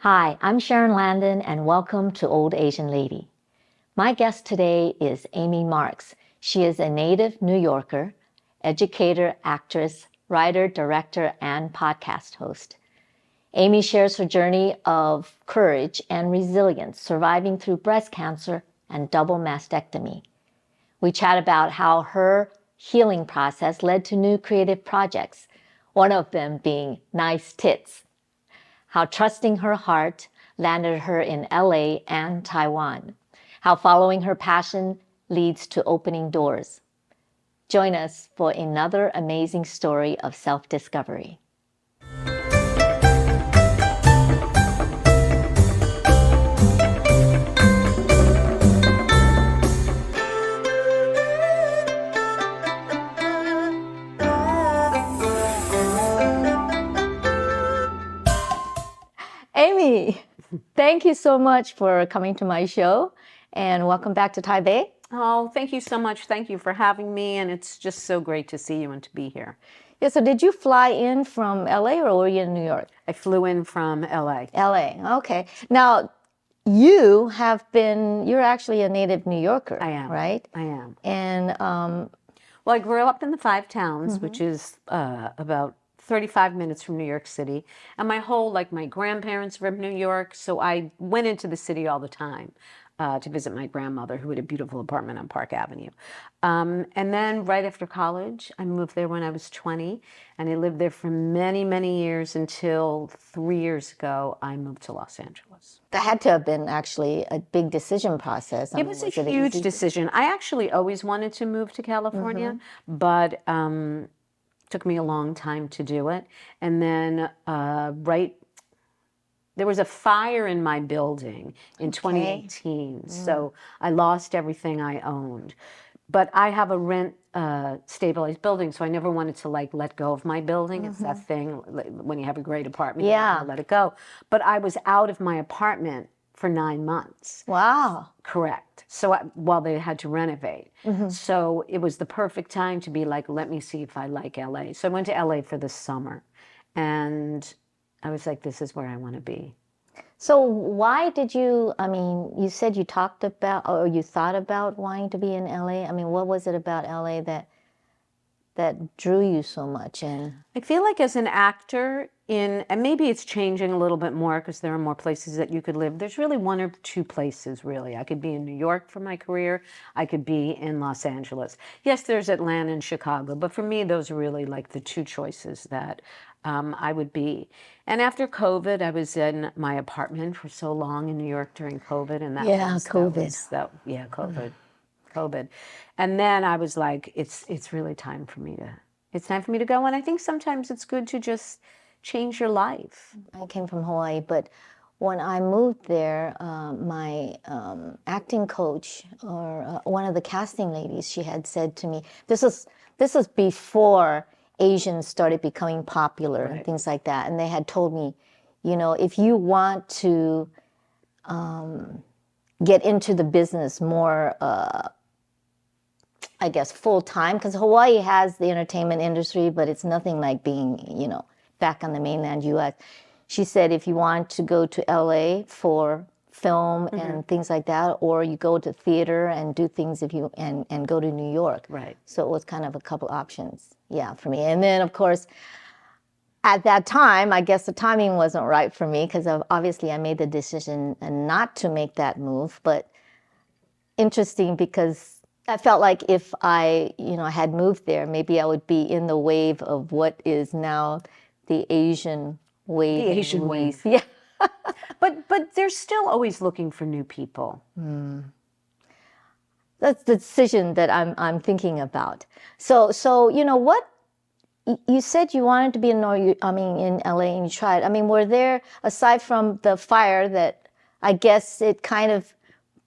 Hi, I'm Sharon Landon, and welcome to Old Asian Lady. My guest today is Amy Marcs. She is a native New Yorker, educator, actress, writer, director, and podcast host. Amy shares her journey of courage and resilience, surviving through breast cancer and double mastectomy. We chat about how her healing process led to new creative projects, one of them being Nice Tits. How trusting her heart landed her in LA and Taiwan. How following her passion leads to opening doors. Join us for another amazing story of self-discovery. Amy, thank you so much for coming to my show, and welcome back to Taipei. Oh, thank you so much. Thank you for having me, and it's just so great to see you and to be here. Yeah, so did you fly in from LA or were you in New York? I flew in from LA. LA, okay. Now, you're actually a native New Yorker, I am. right? I am. And Well, I grew up in the Five Towns, which is about 35 minutes from New York City. And my grandparents were from New York, so I went into the city all the time to visit my grandmother, who had a beautiful apartment on Park Avenue. And then right after college, I moved there when I was 20, and I lived there for many, many years until 3 years ago, I moved to Los Angeles. that had to have been actually a big decision process. It was a huge decision. I actually always wanted to move to California, but took me a long time to do it. And then there was a fire in my building in 2018, so I lost everything I owned. But I have a rent stabilized building, so I never wanted to let go of my building. It's that thing when you have a great apartment, you don't want to let it go. But I was out of my apartment for 9 months. Wow. Correct. So while they had to renovate. So it was the perfect time to be like, let me see if I like LA. So I went to LA for the summer, and I was like, this is where I want to be. So why did you, you said you talked about, or you thought about wanting to be in LA. I mean, what was it about LA that drew you so much? And I feel like as an actor and maybe it's changing a little bit more because there are more places that you could live. There's really one or two places, really. I could be in New York for my career. I could be in Los Angeles. Yes, there's Atlanta and Chicago, but for me, those are really like the two choices that I would be. And after COVID, I was in my apartment for so long in New York during COVID, and COVID. And then I was like, it's really time for me to go. And I think sometimes it's good to just change your life. I came from Hawaii, but when I moved there, my acting coach or one of the casting ladies, she had said to me, this is before Asians started becoming popular and things like that. And they had told me, if you want to get into the business more, I guess, full time, because Hawaii has the entertainment industry, but it's nothing like being, back on the mainland U.S. She said, if you want to go to LA for film and things like that, or you go to theater and do things and go to New York. Right. So it was kind of a couple options, for me. And then, of course, at that time, I guess the timing wasn't right for me because obviously I made the decision not to make that move. But interesting because I felt like if I, had moved there, maybe I would be in the wave of what is now the Asian wave. The Asian wave. Yeah. But they're still always looking for new people. That's the decision that I'm thinking about. So what you said you wanted to be in LA and you tried. Were there, aside from the fire, that I guess it kind of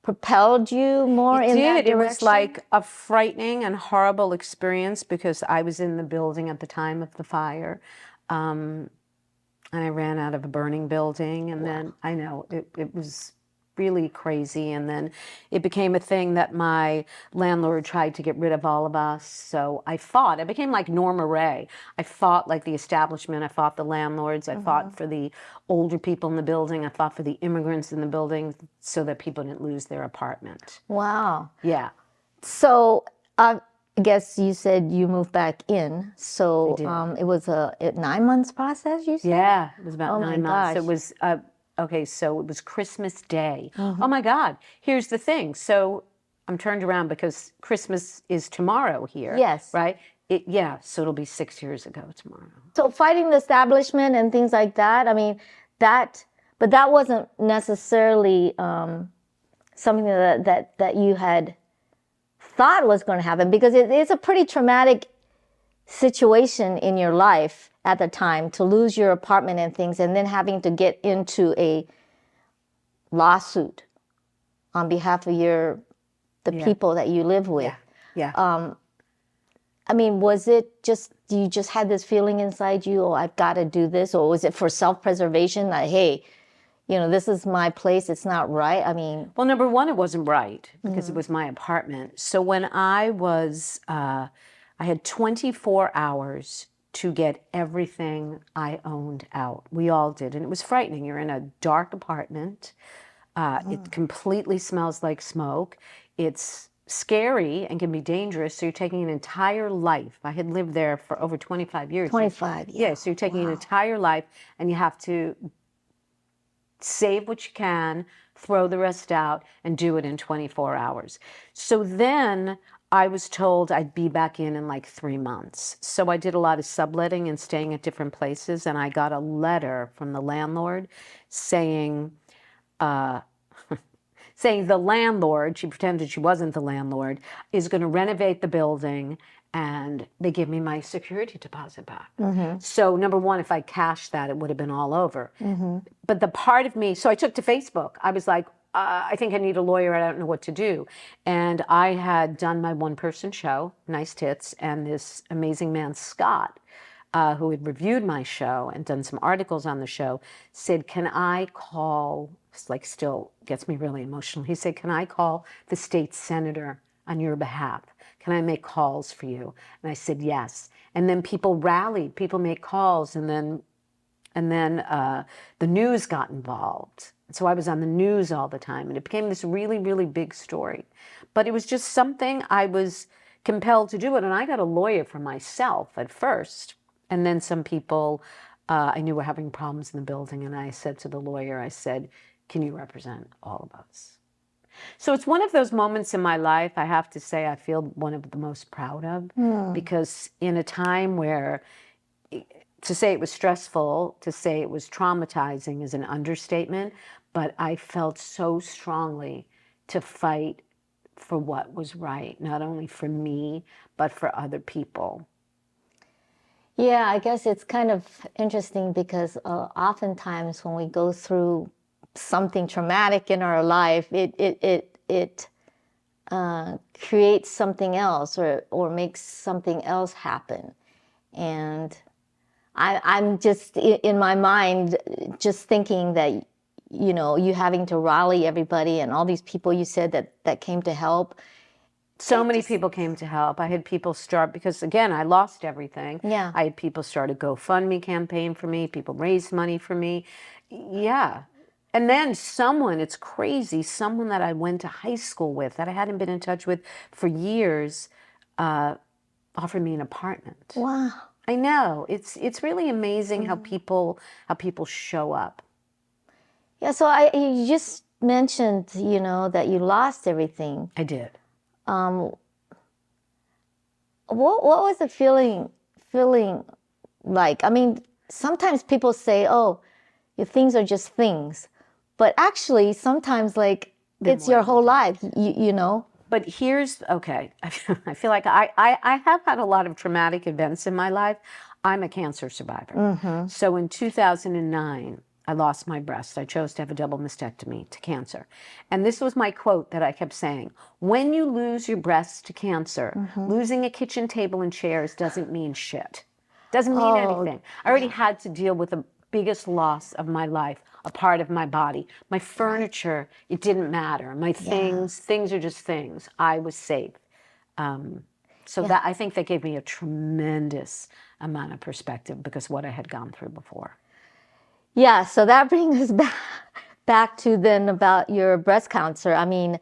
propelled you more in that direction? It was like a frightening and horrible experience because I was in the building at the time of the fire. And I ran out of a burning building, and then I know it was really crazy. And then it became a thing that my landlord tried to get rid of all of us. So I fought. I became like Norma Ray. I fought like the establishment. I fought the landlords. I fought for the older people in the building. I fought for the immigrants in the building so that people didn't lose their apartment. Wow. Yeah. So I guess you said you moved back in. So it was a 9 months process, you said? Yeah, it was about Oh 9 my months. gosh. It was, okay, so it was Christmas Day. Oh my God, here's the thing. So I'm turned around because Christmas is tomorrow here. Yes. Right? Yeah, so it'll be 6 years ago tomorrow. So fighting the establishment and things like that, I mean, but that wasn't necessarily something that you had thought was going to happen, because it's a pretty traumatic situation in your life at the time to lose your apartment and things, and then having to get into a lawsuit on behalf of the people that you live with. Yeah. I mean, was it just, you just had this feeling inside you, oh, I've got to do this? Or was it for self-preservation, like, hey, this is my place, it's not right? I mean... Well, number one, it wasn't right because it was my apartment. So when I had 24 hours to get everything I owned out. We all did, and it was frightening. You're in a dark apartment. It completely smells like smoke. It's scary and can be dangerous. So you're taking an entire life. I had lived there for over 25 years. 25, yeah. Yeah, so you're taking an entire life, and you have to save what you can, throw the rest out, and do it in 24 hours. So then I was told I'd be back in like 3 months. So I did a lot of subletting and staying at different places, and I got a letter from the landlord saying, saying the landlord, she pretended she wasn't the landlord, is going to renovate the building, and they give me my security deposit back. So number one, if I cashed that, it would have been all over. But the part of me, so I took to Facebook. I was like, I think I need a lawyer. I don't know what to do. And I had done my one-person show, Nice Tits, and this amazing man, Scott, who had reviewed my show and done some articles on the show, said, can I call, it's like still gets me really emotional. He said, can I call the state senator on your behalf? Can I make calls for you? And I said, yes. And then people rallied, people made calls, and then the news got involved. So I was on the news all the time, and it became this really, really big story. But it was just something I was compelled to do it, and I got a lawyer for myself at first. And then some people I knew were having problems in the building, and I said to the lawyer, I said, can you represent all of us? So it's one of those moments in my life, I have to say, I feel one of the most proud of, because in a time where, to say it was stressful, to say it was traumatizing is an understatement, but I felt so strongly to fight for what was right, not only for me, but for other people. Yeah, I guess it's kind of interesting because oftentimes when we go through something traumatic in our life, it creates something else or makes something else happen. And I'm just, in my mind, just thinking that, you having to rally everybody and all these people you said that came to help. So many people came to help. I had people start, because again, I lost everything. Yeah. I had people start a GoFundMe campaign for me. People raised money for me. Yeah. And then someone, it's crazy, someone that I went to high school with, that I hadn't been in touch with for years, offered me an apartment. Wow. I know. It's really amazing how people show up. Yeah, so you just mentioned, that you lost everything. I did. What was the feeling like? I mean, sometimes people say, oh, things are just things. But actually, sometimes, like, it's your whole life, you know? But here's, okay, I feel like I have had a lot of traumatic events in my life. I'm a cancer survivor. So in 2009, I lost my breast. I chose to have a double mastectomy to cancer. And this was my quote that I kept saying: when you lose your breast to cancer, losing a kitchen table and chairs doesn't mean shit. Doesn't mean anything. I already had to deal with biggest loss of my life, a part of my body. My furniture, it didn't matter. My things are just things. I was safe. So that, I think that gave me a tremendous amount of perspective because what I had gone through before. Yeah, so that brings us back to then about your breast cancer. I mean,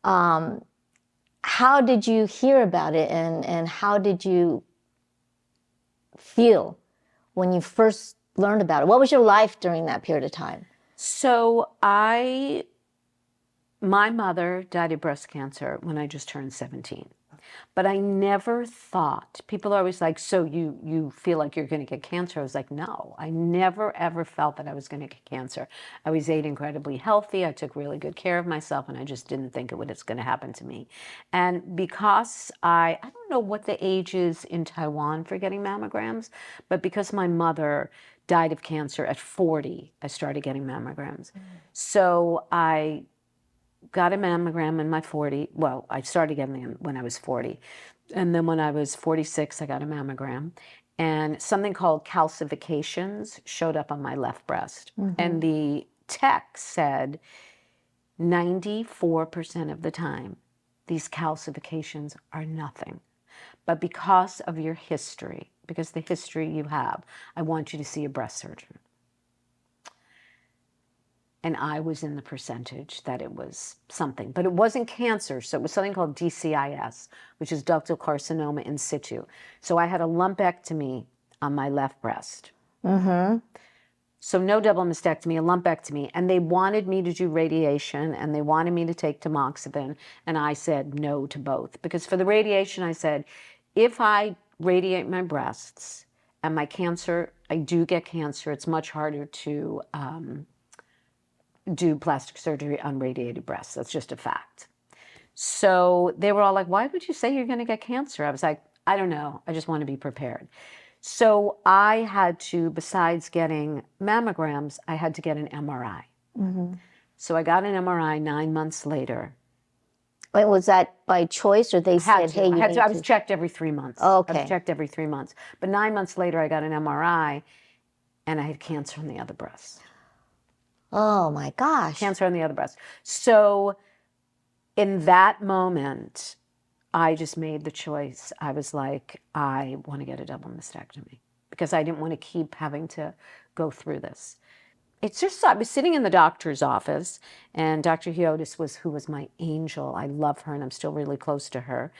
how did you hear about it, and how did you feel when you first learned about it? What was your life during that period of time? So my mother died of breast cancer when I just turned 17. But I never thought, people are always like, so you feel like you're going to get cancer? I was like, no, I never, ever felt that I was going to get cancer. I was ate incredibly healthy. I took really good care of myself, and I just didn't think it was going to happen to me. And because I don't know what the age is in Taiwan for getting mammograms, but because my mother died of cancer at 40, I started getting mammograms. So I got a mammogram in my 40. Well, I started getting them when I was 40. And then when I was 46, I got a mammogram. And something called calcifications showed up on my left breast. And the tech said 94% of the time, these calcifications are nothing. But because of your history, because the history you have, I want you to see a breast surgeon. And I was in the percentage that it was something. But it wasn't cancer, so it was something called DCIS, which is ductal carcinoma in situ. So I had a lumpectomy on my left breast. So no double mastectomy, a lumpectomy. And they wanted me to do radiation, and they wanted me to take tamoxifen. And I said no to both. Because for the radiation, I said, if I radiate my breasts and my cancer, I do get cancer, it's much harder to do plastic surgery on radiated breasts. That's just a fact. So they were all like, why would you say you're going to get cancer? I was like, I don't know. I just want to be prepared. So I had to, besides getting mammograms, I had to get an MRI. So I got an MRI 9 months later. Wait, was that by choice, or they said, hey, you need to? I was checked every 3 months. Okay. I was checked every 3 months. But 9 months later, I got an MRI, and I had cancer on the other breast. Oh my gosh. Cancer on the other breast. So in that moment, I just made the choice. I was like, I want to get a double mastectomy because I didn't want to keep having to go through this. It's just, I was sitting in the doctor's office, and Dr. Hiotis who was my angel. I love her, and I'm still really close to her.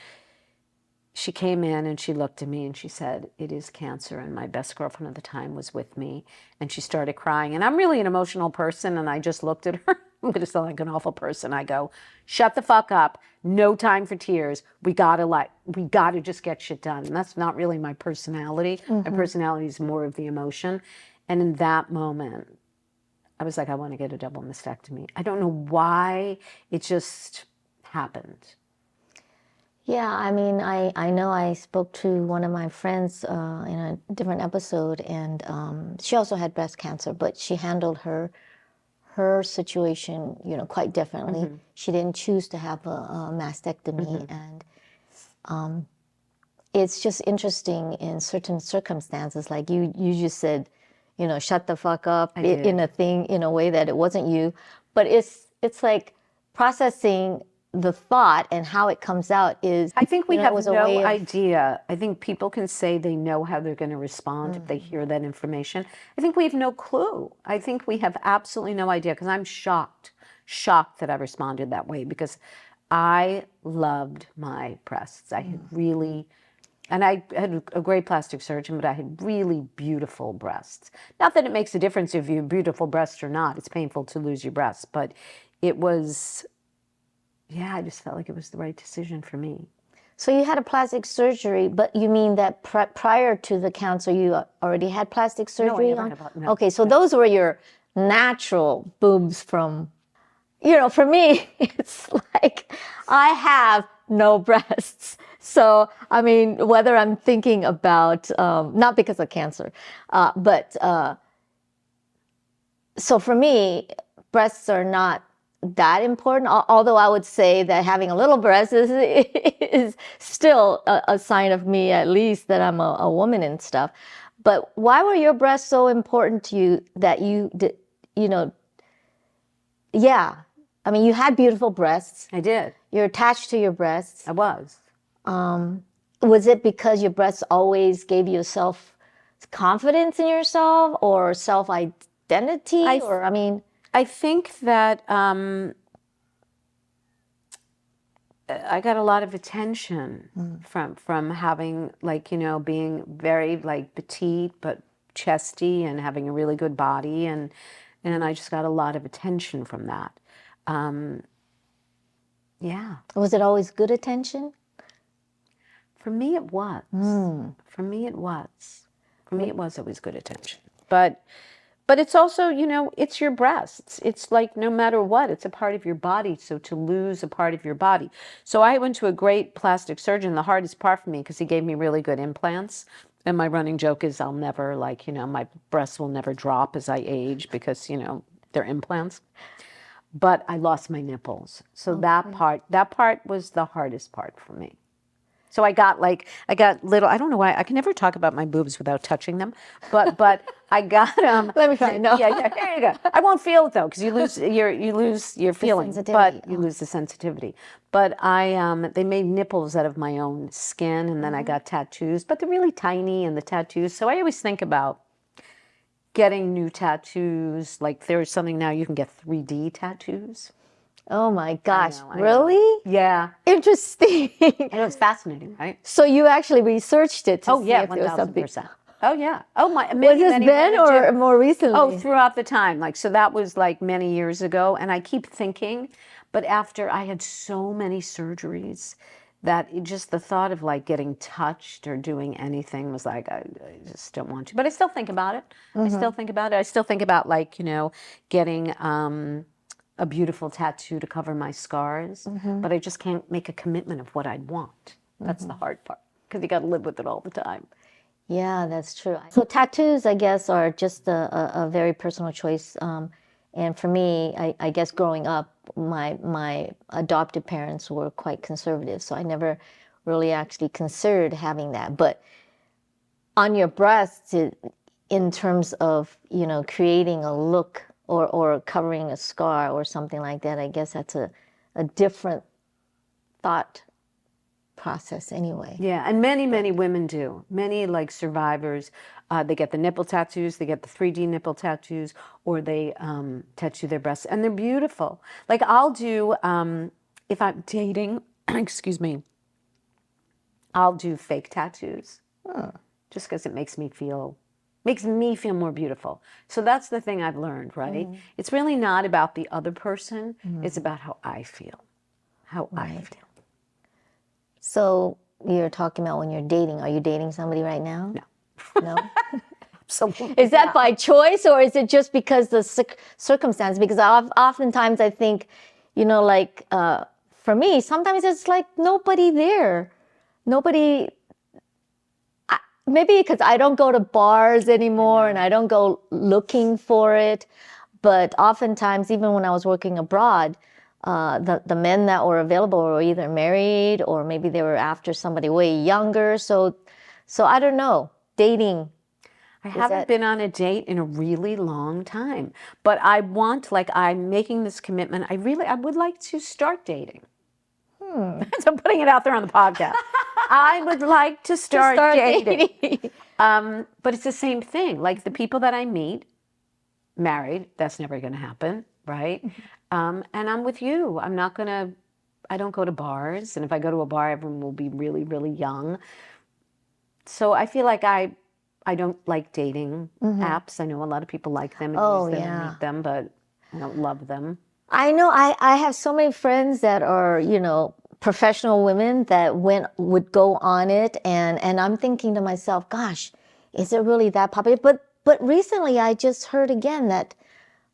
She came in and she looked at me and she said, it is cancer. And my best girlfriend at the time was with me, and she started crying. And I'm really an emotional person, and I just looked at her. I'm going to sound like an awful person. I go, shut the fuck up. No time for tears. We got to just get shit done. And that's not really my personality. My personality is more of the emotion. And in that moment, I was like, I want to get a double mastectomy. I don't know why, it just happened. Yeah, I mean, I know I spoke to one of my friends in a different episode, and she also had breast cancer, but she handled her situation, quite differently. She didn't choose to have a mastectomy, and it's just interesting in certain circumstances, like you just said, shut the fuck up in a way that it wasn't you, but it's like processing the thought and how it comes out is, I think we have no idea. I think people can say they know how they're going to respond if they hear that information. I think we have no clue. I think we have absolutely no idea, because I'm shocked that I responded that way, because I loved my breasts. I had really, and I had a great plastic surgeon, but I had really beautiful breasts. Not that it makes a difference if you have beautiful breasts or not. It's painful to lose your breasts, but it was, yeah, I just felt like it was the right decision for me. So you had a plastic surgery, but you mean that prior to the cancer, you already had plastic surgery? No, no. Okay, so those were your natural boobs from, for me, it's like I have no breasts. So, I mean, whether I'm thinking about, not because of cancer, but so for me, breasts are not that important, although I would say that having a little breast is still a sign of me, at least, that I'm a woman and stuff. But why were your breasts so important to you that you did, you know, yeah. I mean, you had beautiful breasts. I did. You're attached to your breasts. I was. Was it because your breasts always gave you self-confidence in yourself or self-identity? I think that I got a lot of attention from having, like, you know, being very like petite but chesty and having a really good body, and I just got a lot of attention from that. Yeah. Was it always good attention? For me, it was. For me, it was. For me, it was always good attention. But it's also, you know, it's your breasts. It's like no matter what, it's a part of your body. So to lose a part of your body. So I went to a great plastic surgeon, the hardest part for me, because he gave me really good implants. And my running joke is I'll never, like, you know, my breasts will never drop as I age because, you know, they're implants. But I lost my nipples. So that part was the hardest part for me. So I got little, I don't know why, I can never talk about my boobs without touching them, but I got, Let me try, no. Yeah, there you go. I won't feel it though, because you lose your feeling, but you lose the sensitivity. But they made nipples out of my own skin, and then I got tattoos, but they're really tiny, and the tattoos, so I always think about getting new tattoos. Like there's something now, you can get 3D tattoos. Oh my gosh, I know. really? Yeah. Interesting. I know, it's fascinating, right? So you actually researched it to see if there was something. 1000%. Oh yeah. Oh my. Was this then or more recently? Oh, throughout the time. Like, so that was like many years ago. And I keep thinking, but after I had so many surgeries that just the thought of like getting touched or doing anything was like, I just don't want to. But I still think about it. I still think about it. I still think about, like, you know, getting a beautiful tattoo to cover my scars, but I just can't make a commitment of what I'd want. That's the hard part, because you got to live with it all the time. Yeah, that's true. So tattoos, I guess, are just a very personal choice. And for me, I guess growing up, my adopted parents were quite conservative, so I never really actually considered having that. But on your breasts, in terms of, you know, creating a look or covering a scar or something like that, I guess that's a different thought process anyway. Yeah, and many women do. Many, like, survivors, they get the nipple tattoos, they get the 3D nipple tattoos, or they tattoo their breasts, and they're beautiful. Like, I'll do, if I'm dating, excuse me, I'll do fake tattoos, just because it makes me feel more beautiful. So that's the thing I've learned, right? It's really not about the other person. It's about how I feel. I feel. So you're talking about when you're dating. Are you dating somebody right now? No. No? Absolutely. Is that by choice, or is it just because the circumstance? Because oftentimes I think, you know, like for me, sometimes it's like nobody there. Nobody... Maybe because I don't go to bars anymore and I don't go looking for it. But oftentimes, even when I was working abroad, the men that were available were either married or maybe they were after somebody way younger. So I don't know. Dating. I haven't been on a date in a really long time. But I want, like, I'm making this commitment. I would like to start dating. So I'm putting it out there on the podcast. I would like to start dating. But it's the same thing. Like, the people that I meet, married, that's never going to happen, right? And I'm with you. I don't go to bars. And if I go to a bar, everyone will be really, really young. So I feel like I don't like dating apps. I know a lot of people like them and use them and meet them, but I don't love them. I know I have so many friends that are, you know, professional women that would go on it, and I'm thinking to myself, gosh, is it really that popular? But recently I just heard again that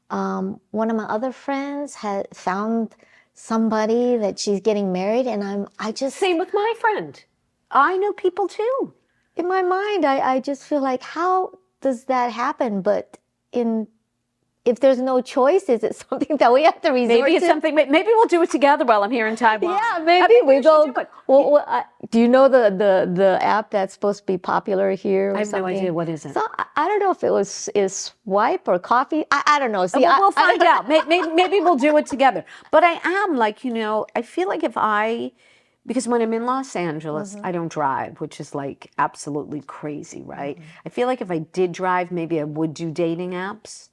one of my other friends had found somebody that she's getting married, and I just... Same with my friend. I know people too. In my mind, I just feel like, how does that happen? But in if there's no choice, is it something that we have to resort Maybe it's to? something. Maybe we'll do it together while I'm here in Taiwan. Yeah, maybe I think we should go. do it. Well, do you know the app that's supposed to be popular here? Or I have no something? idea. What is it? So I don't know if it is Swipe or Coffee. I don't know. See, Well, we'll I find out. Maybe we'll do it together. But I am like, I feel like because when I'm in Los Angeles, I don't drive, which is like absolutely crazy, right? I feel like if I did drive, maybe I would do dating apps.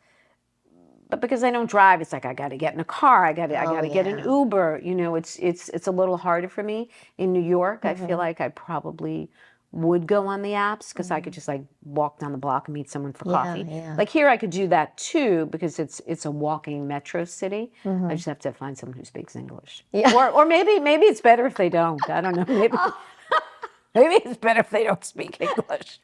But because I don't drive, it's like I got to get in a car. I got to get an Uber. It's a little harder for me. In New York, I feel like I probably would go on the apps because I could just like walk down the block and meet someone for coffee. Yeah. Like here, I could do that too because it's a walking metro city. I just have to find someone who speaks English. Yeah. Or maybe it's better if they don't. I don't know. Maybe it's better if they don't speak English.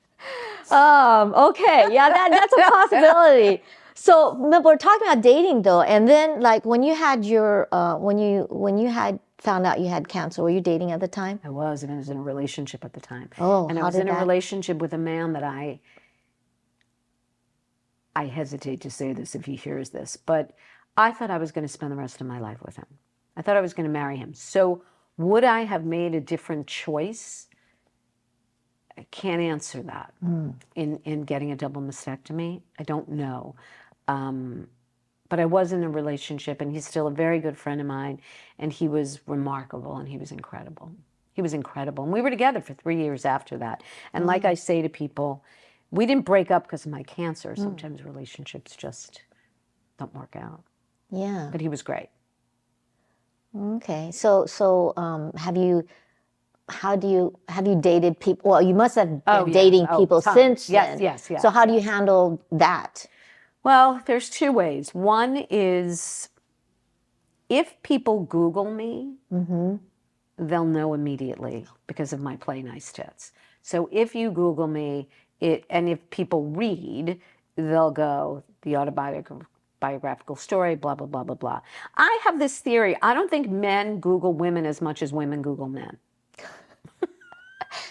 Okay. Yeah, that's a possibility. So we're talking about dating though, and then like when you had your when you had found out you had cancer, were you dating at the time? I was in a relationship at the time. Oh, and I how was did in a that? relationship with a man that I hesitate to say this if he hears this, but I thought I was going to spend the rest of my life with him. I thought I was going to marry him. So would I have made a different choice? I can't answer that. In getting a double mastectomy, I don't know. But I was in a relationship, and he's still a very good friend of mine, and he was remarkable, and he was incredible. He was incredible. And we were together for 3 years after that. And like I say to people, we didn't break up because of my cancer. Sometimes relationships just don't work out. Yeah. But he was great. Okay. So have you dated people? Well, you must have been dating people tons. since Yes, then. yes. So how do you handle that? Well, there's two ways. One is if people Google me, they'll know immediately because of my play nice tits. So if you Google me, and if people read, they'll go, the autobiographical story, blah, blah, blah, blah, blah. I have this theory. I don't think men Google women as much as women Google men.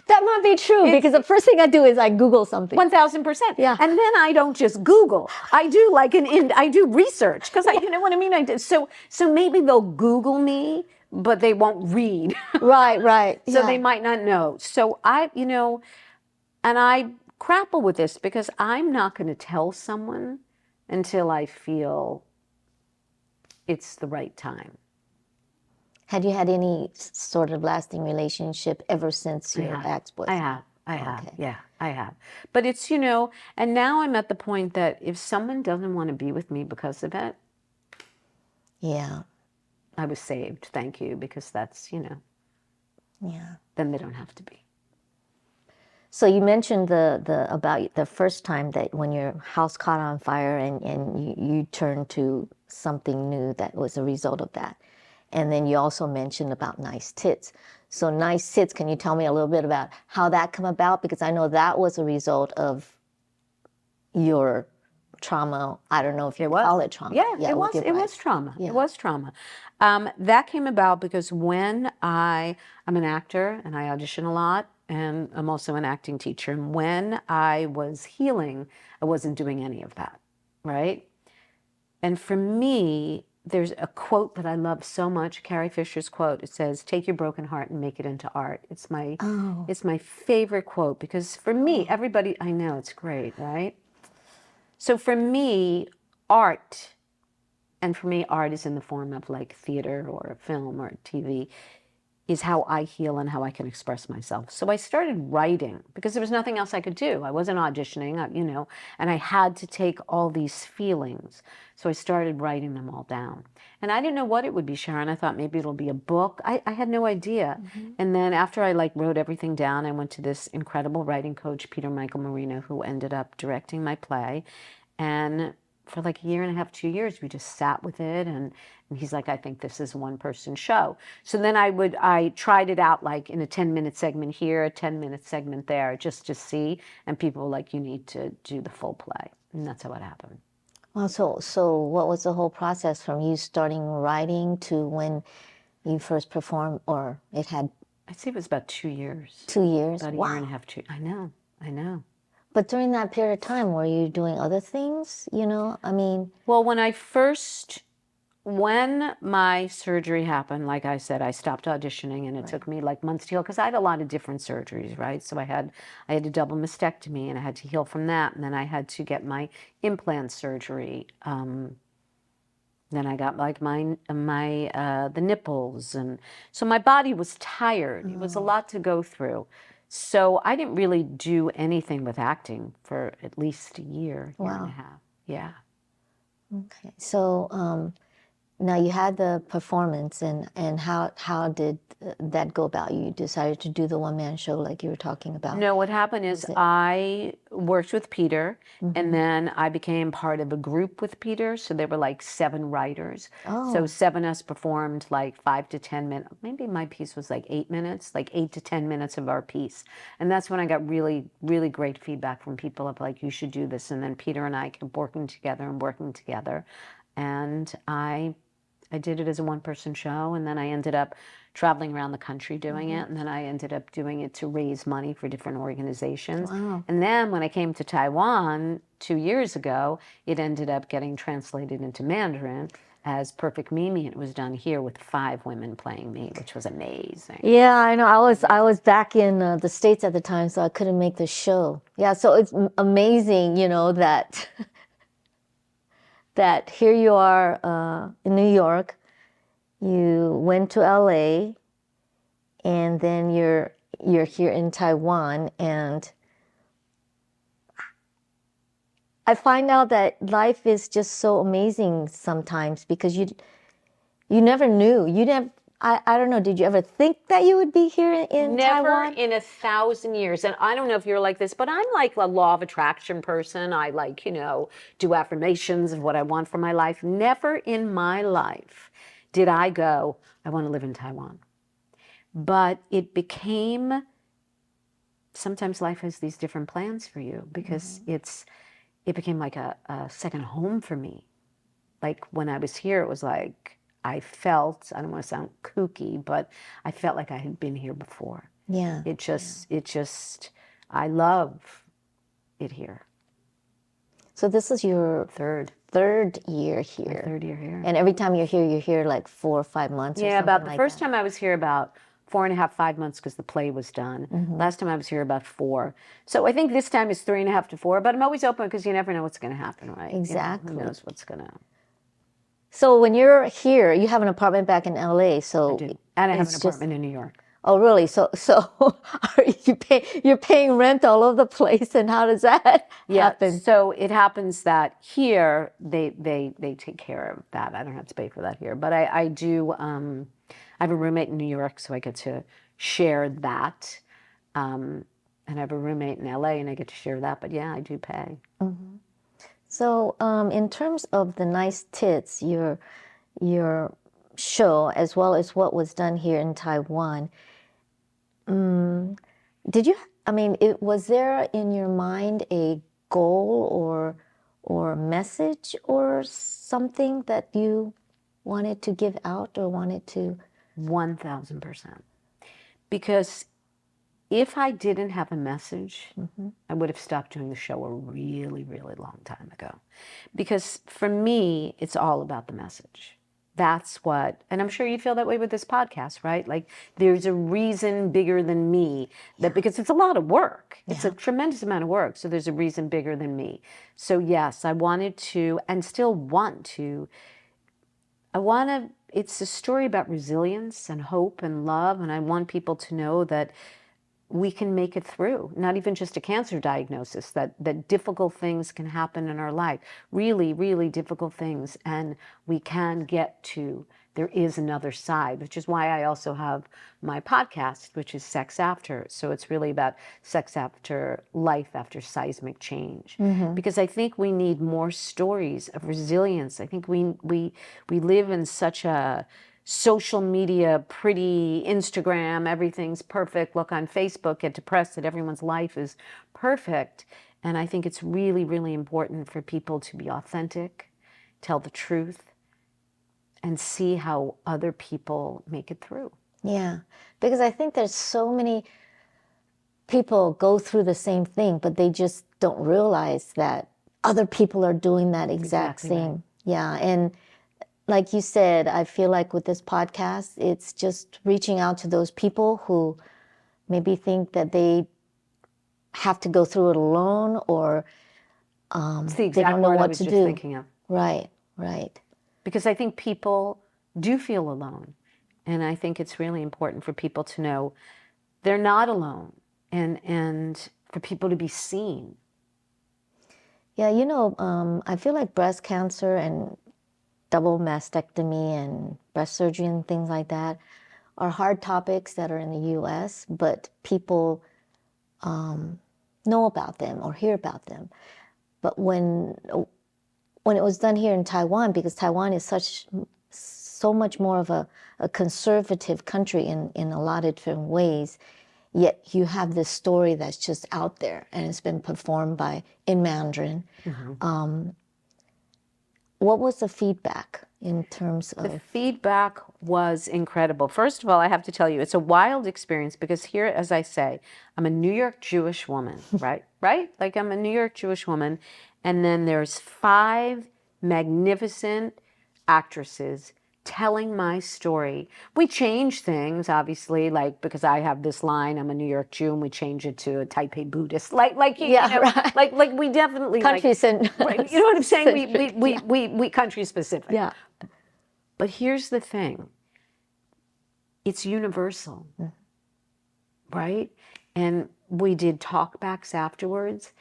That might be true because the first thing I do is I Google something. 1,000%. Yeah. And then I don't just Google. I do like I do research because you know what I mean. I do. So maybe they'll Google me, but they won't read. Right. So they might not know. So and I grapple with this because I'm not going to tell someone until I feel it's the right time. Had you had any sort of lasting relationship ever since your ex-boyfriend? I have. Okay. Yeah, I have. But it's, and now I'm at the point that if someone doesn't want to be with me because of it, yeah, I was saved. Thank you. Because that's, yeah. then they don't have to be. So you mentioned about the first time that when your house caught on fire and you turned to something new that was a result of that. And then you also mentioned about nice tits. So nice tits, can you tell me a little bit about how that came about? Because I know that was a result of your trauma. I don't know if you call it trauma. Yeah, it was trauma. Yeah. It was trauma. That came about because when I'm an actor and I audition a lot, and I'm also an acting teacher. And when I was healing, I wasn't doing any of that, right? And for me, there's a quote that I love so much, Carrie Fisher's quote. It says, "Take your broken heart and make it into art." It's my favorite quote because for me, everybody, I know it's great, right? So for me, art, and for me, art is in the form of like theater or film or TV, is how I heal and how I can express myself. So I started writing because there was nothing else I could do. I wasn't auditioning, and I had to take all these feelings. So I started writing them all down. And I didn't know what it would be, Sharon. I thought maybe it'll be a book. I had no idea. And then after I wrote everything down, I went to this incredible writing coach, Peter Michael Marino, who ended up directing my play. And for like a year and a half, 2 years, we just sat with it. And he's like, I think this is a one-person show. So then I tried it out like in a 10-minute segment here, a 10-minute segment there, just to see. And people were like, you need to do the full play. And that's how it happened. Well, so what was the whole process from you starting writing to when you first performed, or it had? I'd say it was about 2 years. 2 years? About a year and a half, 2. I know. But during that period of time, were you doing other things? You know, I mean, Well, when my surgery happened, like I said, I stopped auditioning, and it took me like months to heal because I had a lot of different surgeries, right? So I had a double mastectomy, and I had to heal from that, and then I had to get my implant surgery. Then I got like the nipples, and so my body was tired. It was a lot to go through. So I didn't really do anything with acting for at least a year and a wow. half. Yeah. Okay. So now you had the performance, and how did that go about? You decided to do the one-man show like you were talking about. No, what happened is I worked with Peter, and then I became part of a group with Peter. So there were like 7 writers. So 7 of us performed like 5 to 10 minutes. Maybe my piece was like 8 minutes, like 8 to 10 minutes of our piece. And that's when I got really, really great feedback from people of like, you should do this. And then Peter and I kept working together and working together. And I did it as a one-person show, and then I ended up traveling around the country doing it, and then I ended up doing it to raise money for different organizations. Wow. And then when I came to Taiwan 2 years ago, it ended up getting translated into Mandarin as Perfect Mimi, and it was done here with 5 women playing me, which was amazing. Yeah, I know. I was back in the States at the time, so I couldn't make the show. Yeah, so it's amazing, you know, that that here you are in New York, you went to LA, and then you're here in Taiwan, and I find out that life is just so amazing sometimes because you never knew. You never I don't know, did you ever think that you would be here in Taiwan? Never in 1,000 years. And I don't know if you're like this, but I'm like a law of attraction person. I like, do affirmations of what I want for my life. Never in my life did I go, I want to live in Taiwan. But it became, sometimes life has these different plans for you because it became like a second home for me. Like when I was here, it was like, I felt, I don't want to sound kooky, but I felt like I had been here before. Yeah. It just, I love it here. So this is your Third year here. My 3rd year here. And every time you're here like 4 or 5 months or something about the like first that. time I was here about 4.5, 5 months because the play was done. Last time I was here about 4. So I think this time is 3.5 to 4, but I'm always open because you never know what's going to happen, right? Exactly. Who knows what's going to. So when you're here, you have an apartment back in LA, so I do. And I have an it's apartment in New York. Oh, really? So are you're paying rent all over the place, and how does that happen? So it happens that here they take care of that. I don't have to pay for that here, but I do. I have a roommate in New York, so I get to share that. And I have a roommate in LA, and I get to share that. But yeah, I do pay. So in terms of the Nice Tits, your show, as well as what was done here in Taiwan, did you? I mean, was there in your mind a goal or message or something that you wanted to give out or wanted to? 1,000%. Because if I didn't have a message, I would have stopped doing the show a really, really long time ago. Because for me, it's all about the message. That's what, and I'm sure you feel that way with this podcast, right? Like there's a reason bigger than me that because it's a lot of work. It's a tremendous amount of work. So there's a reason bigger than me. So yes, I wanted to and still want to. It's a story about resilience and hope and love. And I want people to know that we can make it through, not even just a cancer diagnosis, that difficult things can happen in our life, really, really difficult things, and we can get to, there is another side, which is why I also have my podcast, which is Sex After. So it's really about sex after life, after seismic change. Because I think we need more stories of resilience. I think we live in such a social media, pretty Instagram, everything's perfect. Look on Facebook, get depressed that everyone's life is perfect. And I think it's really, really important for people to be authentic, tell the truth, and see how other people make it through. Yeah, because I think there's so many people go through the same thing, but they just don't realize that other people are doing that exact exactly same. right. Yeah. And like you said, I feel like with this podcast, it's just reaching out to those people who maybe think that they have to go through it alone, or It's the they don't exact know word I what was to just do. thinking of. Right, right. Because I think people do feel alone. And I think it's really important for people to know they're not alone, and for people to be seen. Yeah, I feel like breast cancer and double mastectomy and breast surgery and things like that are hard topics that are in the US, but people know about them or hear about them. But when it was done here in Taiwan, because Taiwan is so much more of a conservative country in a lot of different ways, yet you have this story that's just out there and it's been performed in Mandarin. What was the feedback in terms The of? feedback was incredible. First of all, I have to tell you, it's a wild experience because here, as I say, I'm a New York Jewish woman, right? Right? Like I'm a New York Jewish woman. And then there's 5 magnificent actresses telling my story. We change things, obviously, like because I have this line, I'm a New York Jew, and we change it to a Taipei Buddhist. Yeah, right. like we definitely Country right, you know what I'm saying? centric, yeah. We country specific. Yeah. But here's the thing. It's universal, right? And we did talkbacks afterwards.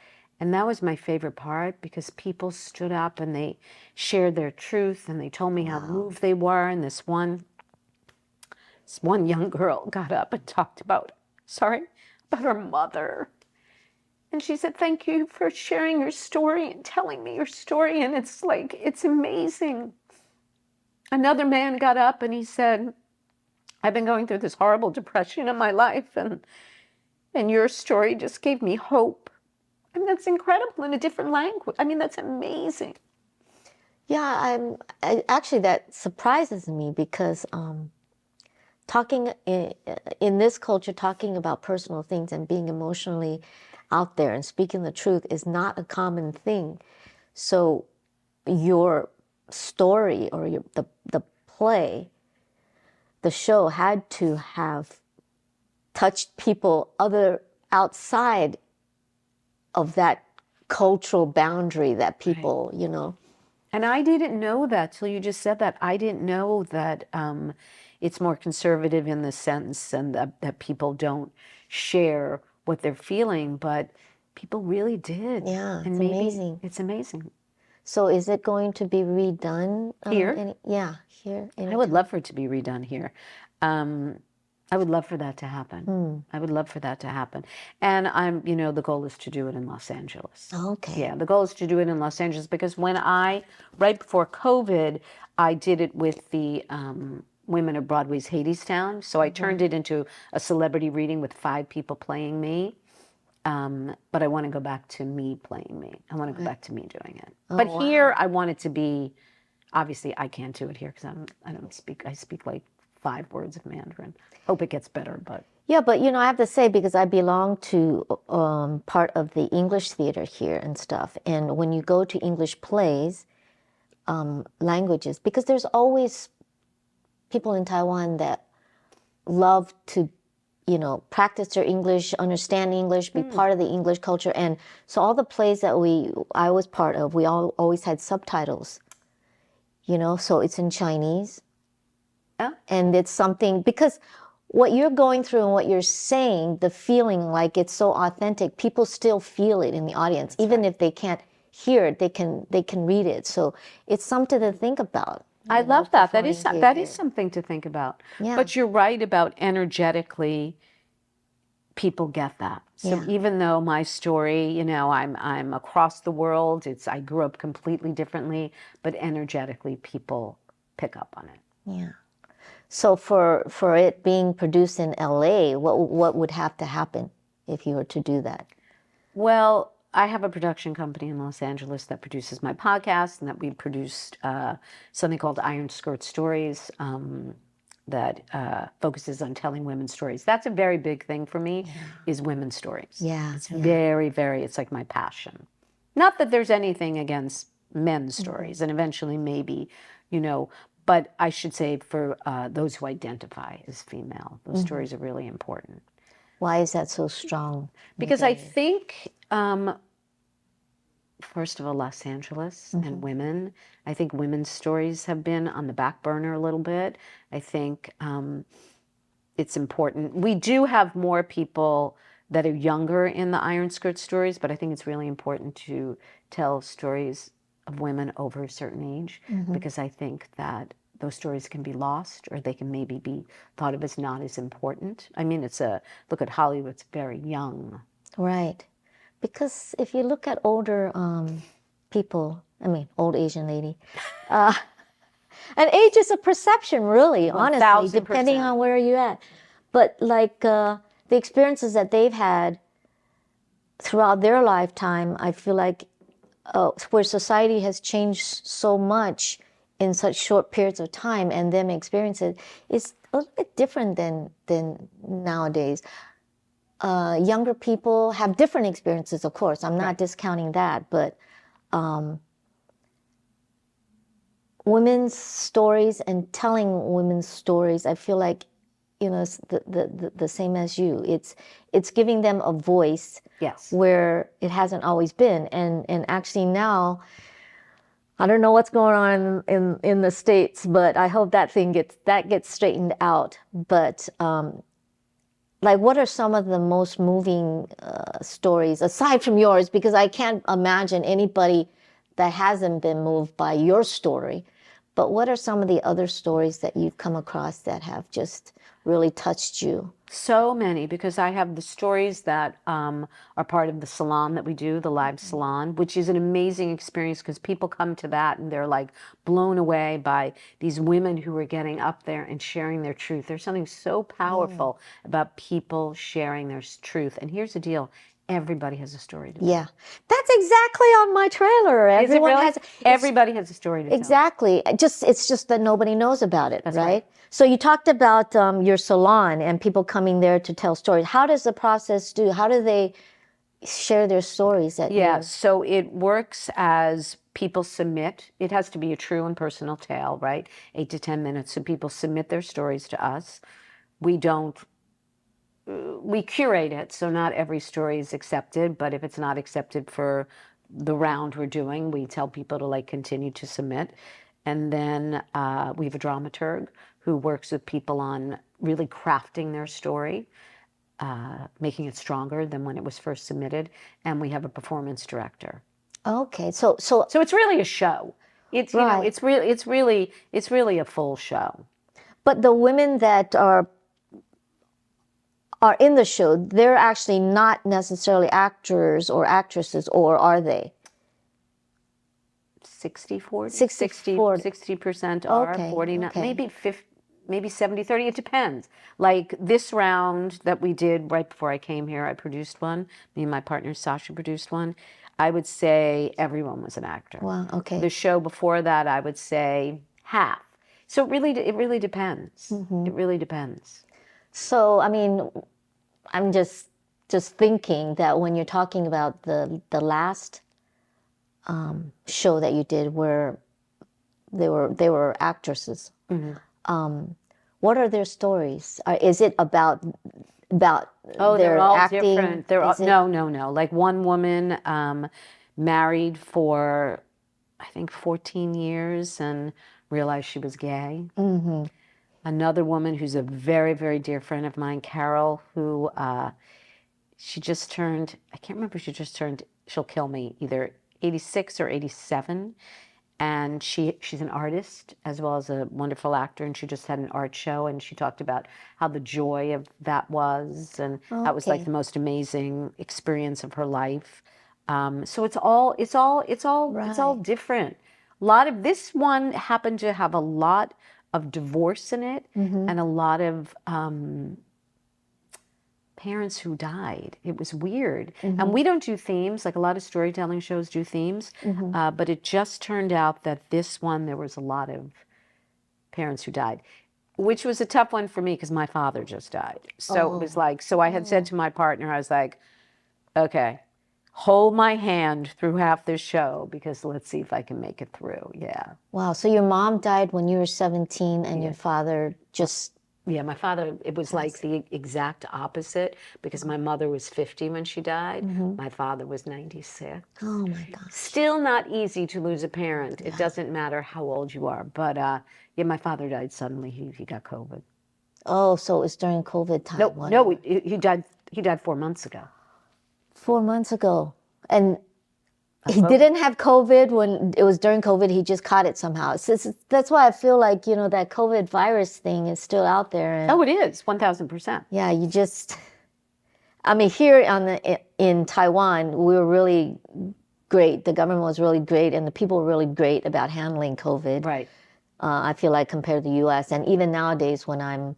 And that was my favorite part because people stood up and they shared their truth and they told me how moved they were. And this one young girl got up and talked about her mother. And she said, "Thank you for sharing your story and telling me your story." And it's like, it's amazing. Another man got up and he said, "I've been going through this horrible depression in my life, and your story just gave me hope." I mean, that's incredible in a different language. I mean, that's amazing. Yeah, actually that surprises me because talking in this culture, talking about personal things and being emotionally out there and speaking the truth is not a common thing. So your story or the play, the show had to have touched people other outside of that cultural boundary that people, And I didn't know that till you just said that. I didn't know that it's more conservative in the sense and that people don't share what they're feeling, but people really did. Yeah, And it's maybe amazing. it's amazing. So is it going to be redone? Here? Yeah, here. I would love for it to be redone here. I would love for that to happen. I would love for that to happen. And the goal is to do it in Los Angeles. Okay. Yeah, the goal is to do it in Los Angeles because right before COVID, I did it with the Women of Broadway's Hadestown. So I turned it into a celebrity reading with 5 people playing me. But I want to go back to me playing me. I want to go back to me doing it. But here, I want it to be, obviously, I can't do it here because I speak like 5 words of Mandarin. Hope it gets better, but. Yeah, but I have to say, because I belong to part of the English theater here and stuff, and when you go to English plays, languages, because there's always people in Taiwan that love to, practice their English, understand English, be part of the English culture, and so all the plays that I was part of, we always had subtitles, so it's in Chinese. Yeah. And it's something, because what you're going through and what you're saying, the feeling, like it's so authentic, people still feel it in the audience. That's even right. if they can't hear it, they can read it. So it's something to think about. I love that. That is performing that is theater. something to think about. Yeah. But you're right about energetically, people get that. So Yeah. even though my story, I'm across the world, I grew up completely differently, but energetically, people pick up on it. Yeah. So for it being produced in LA, what would have to happen if you were to do that? Well, I have a production company in Los Angeles that produces my podcast, and that we produced something called Iron Skirt Stories, that focuses on telling women's stories. That's a very big thing for me, is women's stories. Yeah, It's very, it's like my passion. Not that there's anything against men's stories, and eventually maybe, you know, but I should say for those who identify as female, those stories are really important. Why is that so strong? Because I think, first of all, Los Angeles and women, I think women's stories have been on the back burner a little bit. I think it's important. We do have more people that are younger in the Iron Skirt stories, but I think it's really important to tell stories of women over a certain age, because I think that those stories can be lost, or they can maybe be thought of as not as important. I mean, look at Hollywood, it's very young. Right. Because if you look at older people, I mean, old Asian lady, and age is a perception, really, honestly, depending on where you're at. But like the experiences that they've had throughout their lifetime, I feel like where society has changed so much in such short periods of time, and them experience it is a little bit different than nowadays. Younger people have different experiences, of course. I'm not discounting that, but women's stories and telling women's stories, I feel like, you know, it's the same as you. It's giving them a voice, where it hasn't always been. And actually now, I don't know what's going on in the States, but I hope that gets straightened out. But like, what are some of the most moving stories aside from yours? Because I can't imagine anybody that hasn't been moved by your story. But what are some of the other stories that you've come across that have just really touched you? So many, because I have the stories that are part of the salon that we do, the live salon, which is an amazing experience, because people come to that and they're like blown away by these women who are getting up there and sharing their truth. There's something so powerful about people sharing their truth. And here's the deal. Everybody has a story to tell. Yeah, that's exactly on my trailer. Everyone has. Everybody has a story to tell. Exactly. It's just that nobody knows about it, right? So you talked about your salon and people coming there to tell stories. How does the process do? How do they share their stories? So it works as people submit. It has to be a true and personal tale, right? 8 to 10 minutes. So people submit their stories to us. We curate it, so not every story is accepted, but if it's not accepted for the round we're doing, we tell people to like continue to submit. And then we have a dramaturg who works with people on really crafting their story, making it stronger than when it was first submitted. And we have a performance director. Okay, so it's really a show. It's you know, it's really a full show. But the women that are in the show, they're actually not necessarily actors or actresses, or are they? 60-40? 60% are, 49, maybe 50, maybe 70-30, it depends. Like this round that we did right before I came here, I produced one. Me and my partner Sasha produced one. I would say everyone was an actor. Wow, okay. The show before that, I would say half. So it really depends. It really depends. So, I mean, I'm just thinking that when you're talking about the last show that you did, where they were actresses, what are their stories? Is it about they're all acting? Different. No. Like one woman married for, I think, 14 years and realized she was gay. Another woman who's a very, very dear friend of mine, Carol, who she just turned, I can't remember if she just turned, she'll kill me, either 86 or 87. And she's an artist as well as a wonderful actor, and she just had an art show, and she talked about how the joy of that was, and that was like the most amazing experience of her life. So it's all different. A lot of this one happened to have a lot of divorce in it, and a lot of parents who died. It was weird. And we don't do themes, like a lot of storytelling shows do themes, but it just turned out that this one, there was a lot of parents who died. which was a tough one for me because my father just died. So it was like, so I had said to my partner, I was like, okay, hold my hand through half this show because let's see if I can make it through. Yeah. Wow. So your mom died when you were 17 and your father just... Yeah, my father, it was like the exact opposite because my mother was 50 when she died. My father was 96. Oh my gosh. Still not easy to lose a parent. It doesn't matter how old you are. But yeah, my father died suddenly. He got COVID. Oh, so it was during COVID time. No, he died 4 months ago. 4 months ago. And he didn't have COVID when it was during COVID. He just caught it somehow. That's why I feel like, you know, that COVID virus thing is still out there. And Oh, it is 1,000%. yeah, you just... I mean, here in Taiwan, we were really great. The government was really great, and the people were really great about handling COVID. Right. I feel like compared to the U.S. And even nowadays, when I'm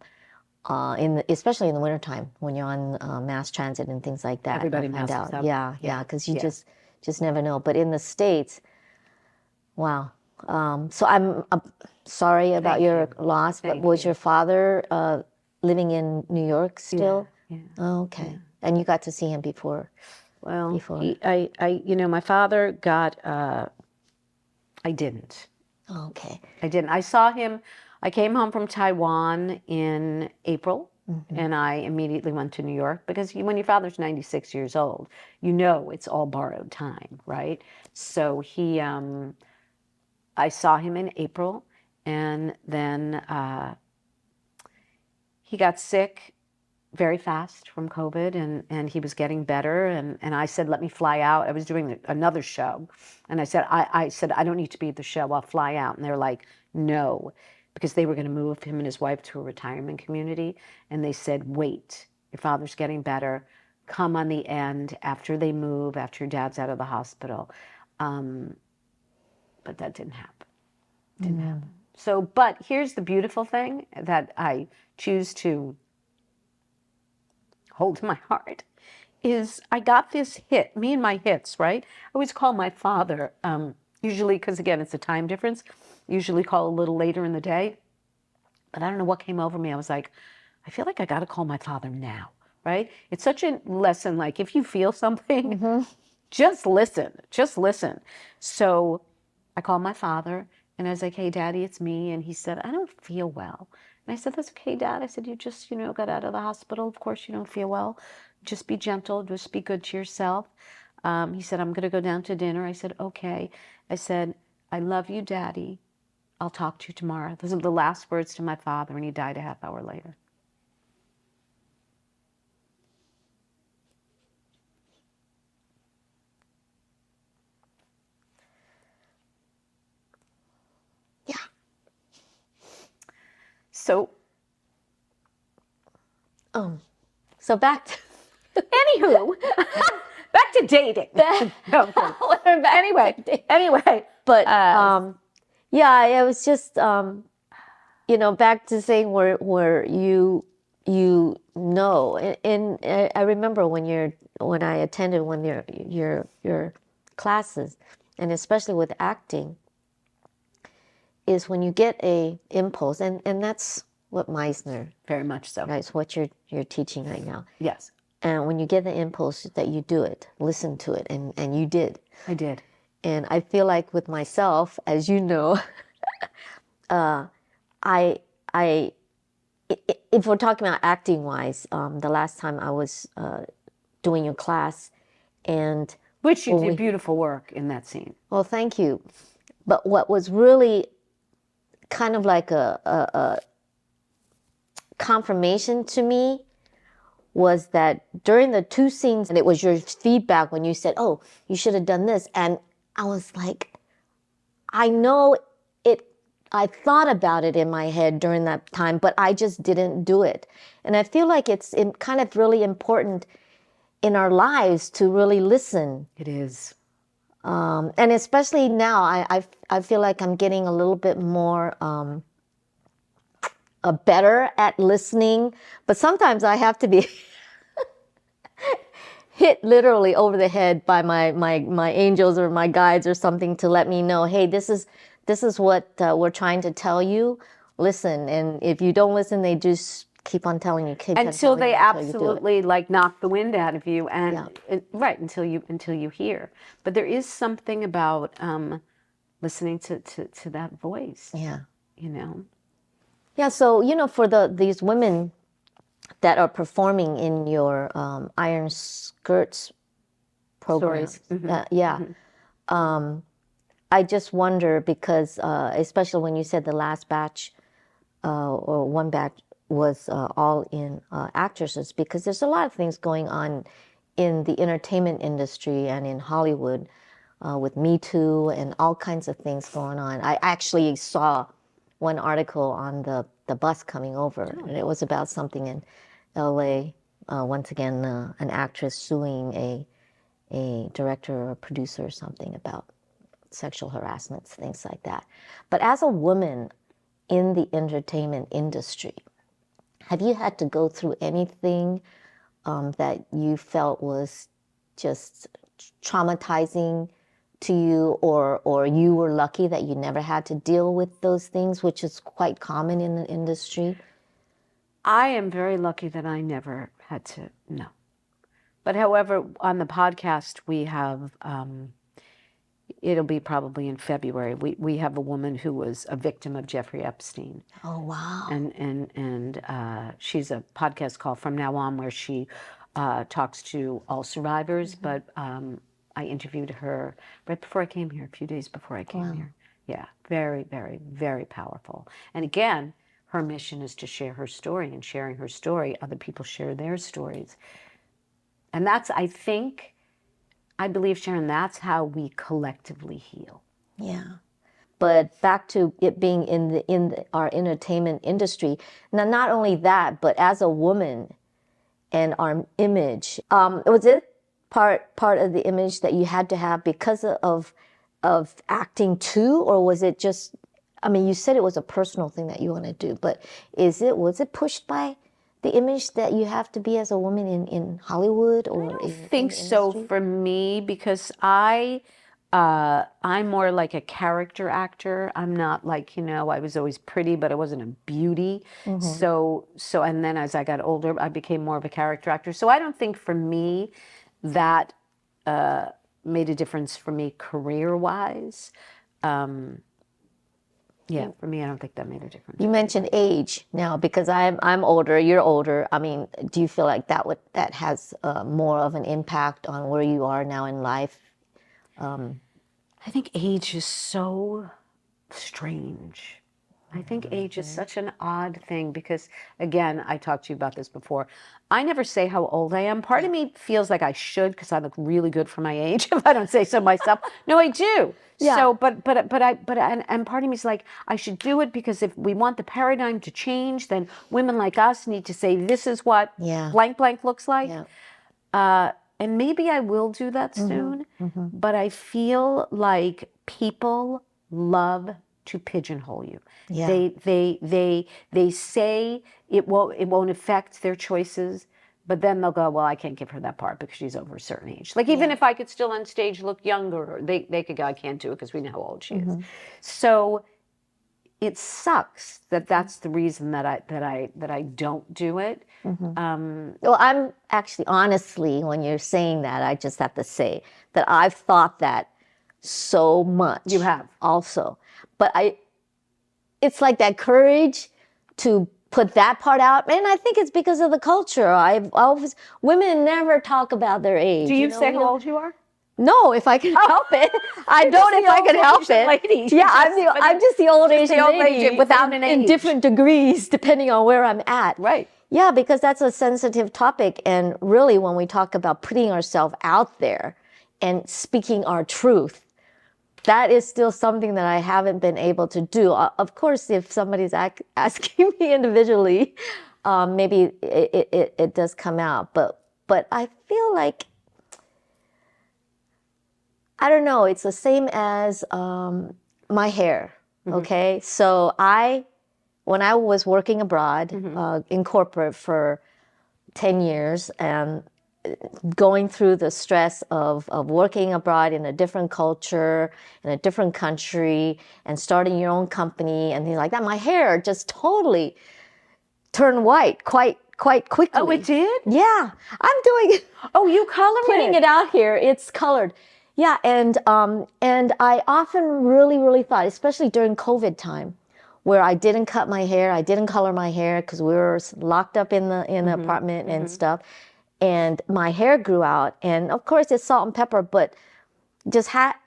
especially in the wintertime, when you're on mass transit and things like that, Everybody I find masks out. up. Yeah, because you just never know. But in the States, wow. So I'm sorry about your loss. But was your father living in New York still? Yeah. Oh, okay. And you got to see him before. Well, my father got, I didn't. Okay. I didn't. I saw him, I came home from Taiwan in April, and I immediately went to New York because when your father's 96 years old, you know it's all borrowed time, right? So I saw him in April, and then he got sick very fast from COVID, and he was getting better, and I said, let me fly out. I was doing another show, and I said, I don't need to be at the show, I'll fly out. And they're like, no, because they were going to move him and his wife to a retirement community, and they said, wait, your father's getting better, come on the end after they move, after your dad's out of the hospital. But that didn't happen. Didn't happen. So, but here's the beautiful thing that I choose to hold to my heart is I got this hit, me and my hits, right? I always call my father, usually, because again, it's a time difference, usually call a little later in the day. But I don't know what came over me. I was like, I feel like I got to call my father now, right? It's such a lesson, like if you feel something, just listen, just listen. So I called my father and I was like, hey, Daddy, it's me. And he said, I don't feel well. And I said, that's okay, Dad. I said, you just, got out of the hospital. Of course you don't feel well. Just be gentle. Just be good to yourself. He said, I'm going to go down to dinner. I said, okay. I said, I love you, Daddy. I'll talk to you tomorrow. Those are the last words to my father, and he died a half hour later. Yeah. So back to... Anywho, back to dating. Anyway. But yeah, it was just back to saying where you and I remember when I attended one of your classes, and especially with acting, is when you get a impulse, and that's what Meisner, very much so. right? It's what you're teaching right now. Yes. And when you get the impulse that you do it, listen to it, and you did. I did. And I feel like with myself, as you know, if we're talking about acting wise, the last time I was doing your class, and which you did beautiful work in that scene. Well, thank you. But what was really kind of like a confirmation to me was that during the two scenes, and it was your feedback when you said, oh, you should have done this. And I was like, I know it, I thought about it in my head during that time, but I just didn't do it. And I feel like it's kind of really important in our lives to really listen. It is. And especially now, I feel like I'm getting a little bit more better at listening, but sometimes I have to be hit literally over the head by my angels or my guides or something to let me know, hey, this is what we're trying to tell you, listen. And if you don't listen, they just keep on telling you, keep on Until telling they you until you do it. absolutely like knock the wind out of you, and Yeah. right until you hear. But there is something about listening to that voice. Yeah. You know. Yeah. So, for these women that are performing in your Iron Skirts programs, Stories. yeah. I just wonder because, especially when you said the last batch or one batch was all in actresses, because there's a lot of things going on in the entertainment industry and in Hollywood with Me Too and all kinds of things going on. I actually saw one article on the bus coming over, and it was about something in LA. Once again, an actress suing a director or a producer or something about sexual harassment, things like that. But as a woman in the entertainment industry, have you had to go through anything that you felt was just traumatizing to you, or you were lucky that you never had to deal with those things, which is quite common in the industry? I am very lucky that I never had to. No. But however, on the podcast we have. It'll be probably in February. We have a woman who was a victim of Jeffrey Epstein. Oh, wow. And she's a podcast called From Now On, where she talks to all survivors. But I interviewed her right before I came here, a few days before I came here. Yeah, very, very, very powerful. And again, her mission is to share her story, and sharing her story, other people share their stories. And that's, I believe, Sharon, that's how we collectively heal. Yeah. But back to it being in our entertainment industry. Now, not only that, but as a woman and our image, was it part of the image that you had to have because of acting too, or was it just? I mean, you said it was a personal thing that you want to do, but was it pushed by the image that you have to be as a woman in Hollywood or I don't in think the so industry? for me, because I'm more like a character actor. I'm not like, I was always pretty, but I wasn't a beauty. So and then as I got older, I became more of a character actor. So I don't think for me that made a difference for me career-wise. Yeah, for me, I don't think that made a difference. You mentioned age now, because I'm older, you're older. I mean, do you feel like that has more of an impact on where you are now in life? I think age is so strange. I think age is such an odd thing because, again, I talked to you about this before. I never say how old I am. Part of me feels like I should because I look really good for my age if I don't say so myself. No, I do. Yeah. So, and part of me is like, I should do it because if we want the paradigm to change, then women like us need to say, this is what blank blank looks like. And maybe I will do that soon, but I feel like people love to pigeonhole you. Yeah. They say it won't affect their choices, but then they'll go, well, I can't give her that part because she's over a certain age. Like even if I could still on stage look younger, they could go, I can't do it because we know how old she is. So it sucks that that's the reason that I don't do it. Well, I'm actually, honestly, when you're saying that, I just have to say that I've thought that so much. You have. Also. But it's like that courage to put that part out. And I think it's because of the culture. Women never talk about their age. Do you say how old you are? No, if I can help it. I don't if I can help it. Lady. Yeah, I'm just the old Asian lady without an age. In different degrees depending on where I'm at. Right. Yeah, because that's a sensitive topic. And really, when we talk about putting ourselves out there and speaking our truth, that is still something that I haven't been able to do. Of course, if somebody's asking me individually, maybe it does come out. But I feel like, I don't know, it's the same as my hair, okay? So when I was working abroad in corporate for 10 years, and going through the stress of working abroad in a different culture, in a different country, and starting your own company and things like that, my hair just totally turned white quite quickly. Oh, it did? Yeah, I'm doing Oh, you color putting it out here. It's colored. Yeah, and I often really thought, especially during COVID time, where I didn't cut my hair, I didn't color my hair because we were locked up in the apartment and stuff, and my hair grew out, and of course it's salt and pepper, but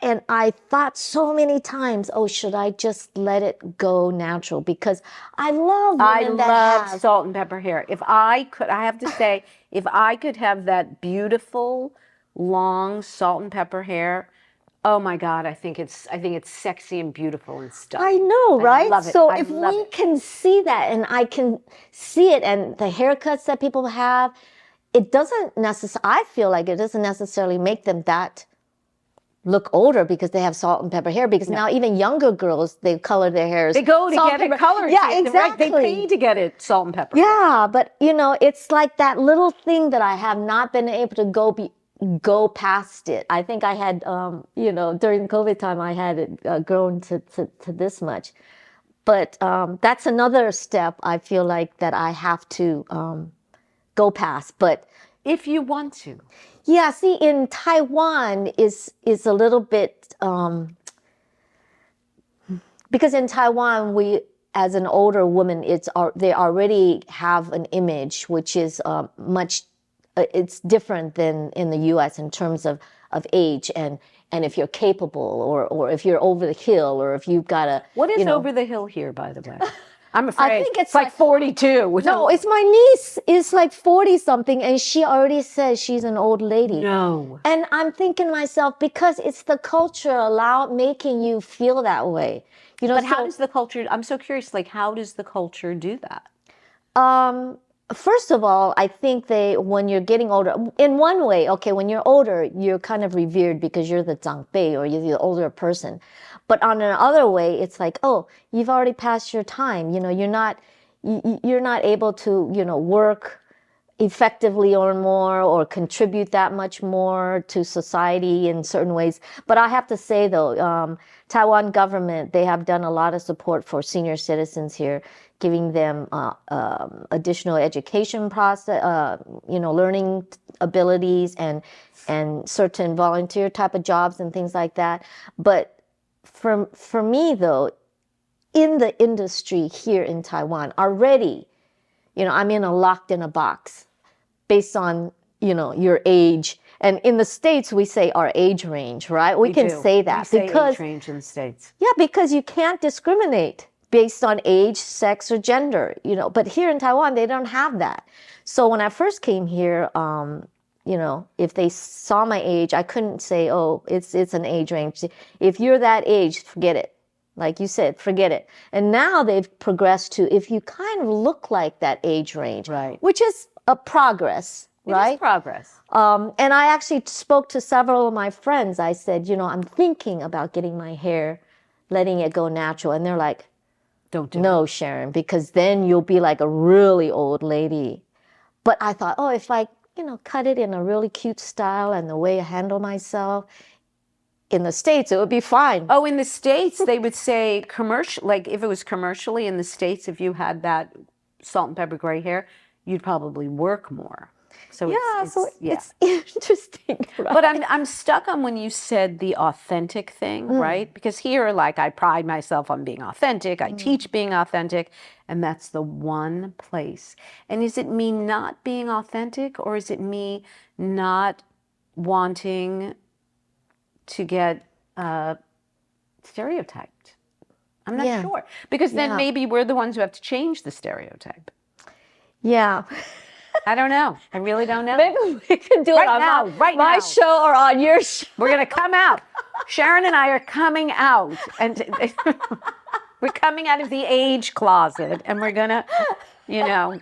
and I thought so many times, oh, should I just let it go natural? Because I love women that love have salt and pepper hair. If I could, I have to say, if I could have that beautiful, long salt and pepper hair, oh my God, I think it's sexy and beautiful and stunning. I know, right? love it. So I if love we it. can see that, and I can see it, and the haircuts that people have, it doesn't necessarily, I feel like it doesn't necessarily make them that look older because they have salt and pepper hair, because now even younger girls, they color their hairs. They go to salt get and it pepper. colored. Yeah, right? exactly. They pay to get it salt and pepper. Yeah, but you know, it's like that little thing that I have not been able to go past it. I think I had, you know, during COVID time, I had it grown to this much. But that's another step I feel like that I have to go past. But If you want to. yeah, see, in Taiwan is a little bit because in Taiwan we, as an older woman, they already have an image which is much. It's different than in the U.S. in terms of age and if you're capable or if you're over the hill or if you've got a. What is you know, over the hill here, by the way? I'm afraid. I think it's like 42. No, it's my niece is like 40 something and she already says she's an old lady. No. And I'm thinking to myself, because it's the culture making you feel that way. You know, But how does the culture, I'm so curious, like how does the culture do that? First of all, I think when you're getting older, in one way, okay, when you're older, you're kind of revered because you're the 长辈 or you're the older person. But on another way, it's like, oh, you've already passed your time. You know, you're not able to, you know, work effectively or more or contribute that much more to society in certain ways. But I have to say though, Taiwan government, they have done a lot of support for senior citizens here, giving them additional education process, you know, learning abilities and certain volunteer type of jobs and things like that. But for me though, in the industry here in Taiwan already, you know, I'm locked in a box based on, you know, your age. And in the States, we say our age range, right? We can say that. We say age range in the States. Yeah, because you can't discriminate based on age, sex, or gender, you know. But here in Taiwan, they don't have that. So when I first came here, you know, if they saw my age, I couldn't say, oh, it's an age range. If you're that age, forget it. Like you said, forget it. And now they've progressed to if you kind of look like that age range, right? Which is a progress, right? It is progress. And I actually spoke to several of my friends. I said, you know, I'm thinking about getting my hair, letting it go natural. And they're like, don't do no, it. Sharon, because then you'll be like a really old lady. But I thought, oh, if I, you know, cut it in a really cute style and the way I handle myself, in the States, it would be fine. Oh, in the States, they would say commercial, like if it was commercially in the States, if you had that salt and pepper gray hair, you'd probably work more. So it's interesting. Right? But I'm stuck on when you said the authentic thing, right? Because here, like, I pride myself on being authentic. I teach being authentic, and that's the one place. And is it me not being authentic, or is it me not wanting to get stereotyped? I'm not sure. Because then maybe we're the ones who have to change the stereotype. Yeah. I don't know. I really don't know. Maybe we can do it on my show or on your show. We're going to come out. Sharon and I are coming out. And we're coming out of the age closet. And we're going to, you know.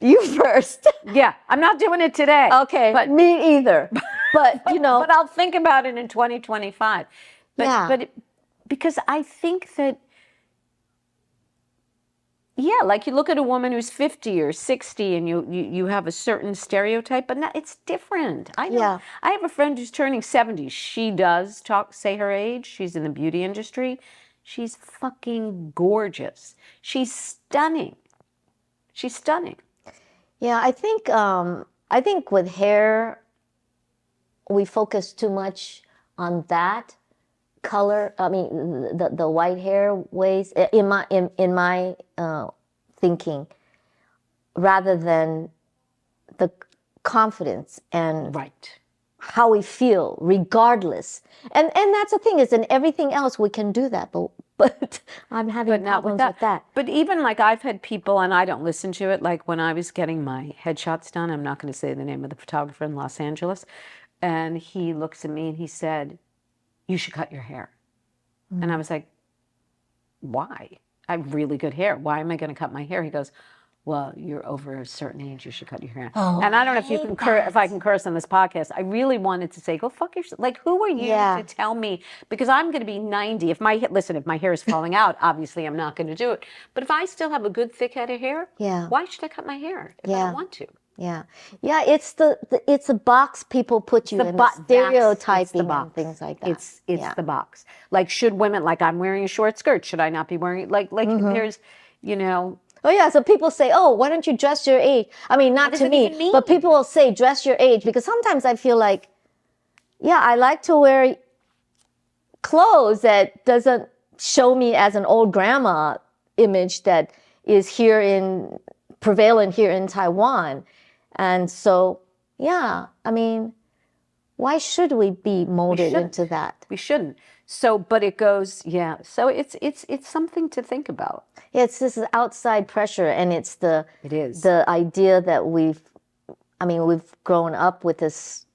You first. Yeah. I'm not doing it today. Okay. But me either. But, you know. But I'll think about it in 2025. But because I think that, Yeah, like you look at a woman who's 50 or 60 and you have a certain stereotype, but now it's different. I know. Yeah. I have a friend who's turning 70. She does say her age. She's in the beauty industry. She's fucking gorgeous. She's stunning. She's stunning. Yeah, I think with hair, we focus too much on that color. I mean, the white hair ways in my thinking, rather than the confidence and Right. how we feel, regardless. And that's the thing, is in everything else we can do that, but I'm having Not problems with that. But even like I've had people, and I don't listen to it, like when I was getting my headshots done, I'm not going to say the name of the photographer in Los Angeles, and he looks at me and he said, "You should cut your hair." And I was like, "Why? I have really good hair. Why am I going to cut my hair?" He goes, "Well, you're over a certain age. You should cut your hair." Oh, and I don't know I if you hate can if I that. can curse on this podcast. I really wanted to say, "Go fuck yourself." Like, who are you Yeah. to tell me? Because I'm going to be 90. If my hair is falling out, obviously I'm not going to do it. But if I still have a good thick head of hair, Yeah. why should I cut my hair if I Yeah. don't want to? Yeah, yeah. It's a box people put you in, the stereotyping and things like that. It's Yeah. the box. Like, should women, like I'm wearing a short skirt, should I not be wearing it? Like there's, you know. Oh yeah. So people say, "Oh, why don't you dress your age?" I mean, not What does to it me, even mean? but people will say, "Dress your age," because sometimes I feel like, yeah, I like to wear clothes that doesn't show me as an old grandma image that is prevalent here in Taiwan. And so, yeah, I mean, why should we be molded into that? We shouldn't. So, but it goes, yeah. So it's something to think about. It's this outside pressure, and it's the idea that we've grown up with this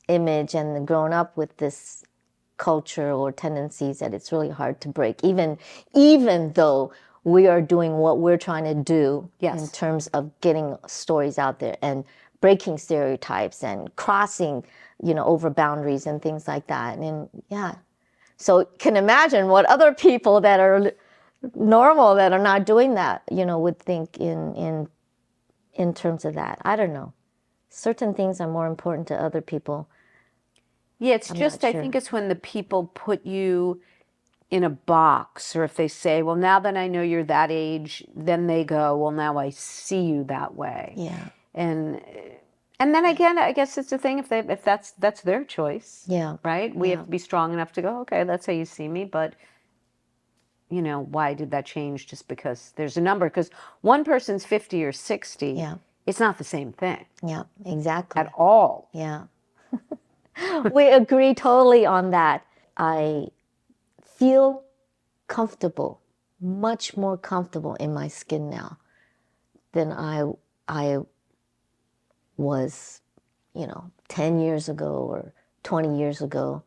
image and grown up with this culture or tendencies that it's really hard to break, even though we are doing what we're trying to do in terms of getting stories out there and breaking stereotypes and crossing, over boundaries and things like that. And yeah, so can imagine what other people that are normal, that are not doing that, would think in terms of that. I don't know. Certain things are more important to other people. Yeah, it's just, I think it's when the people put you in a box, or if they say, well, now that I know you're that age, then they go, well, now I see you that way. Yeah. And then again, I guess it's the thing, if that's their choice. Yeah. Right? We have to be strong enough to go, okay, that's how you see me, but why did that change just because there's a number? Because one person's 50 or 60, it's not the same thing. Yeah, exactly. At all. Yeah. We agree totally on that. I feel comfortable, much more comfortable in my skin now than I was, 10 years ago or 20 years ago.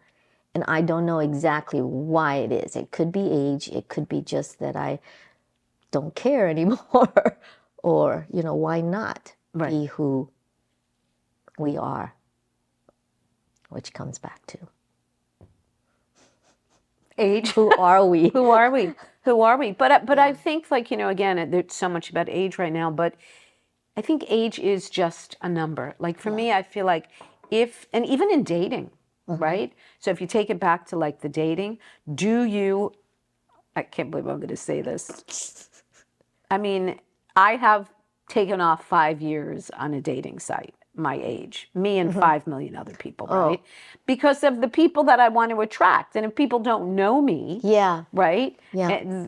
And I don't know exactly why it is. It could be age. It could be just that I don't care anymore. Or, why not be who we are? Which comes back to age. Who are we? Who are we? Who are we? But I think, like, again, there's so much about age right now, but I think age is just a number. Like, for me, I feel like and even in dating, right? So if you take it back to like the dating, I can't believe I'm going to say this. I mean, I have taken off 5 years on a dating site, my age, me and 5 million other people, right? Because of the people that I want to attract. And if people don't know me, right? Yeah.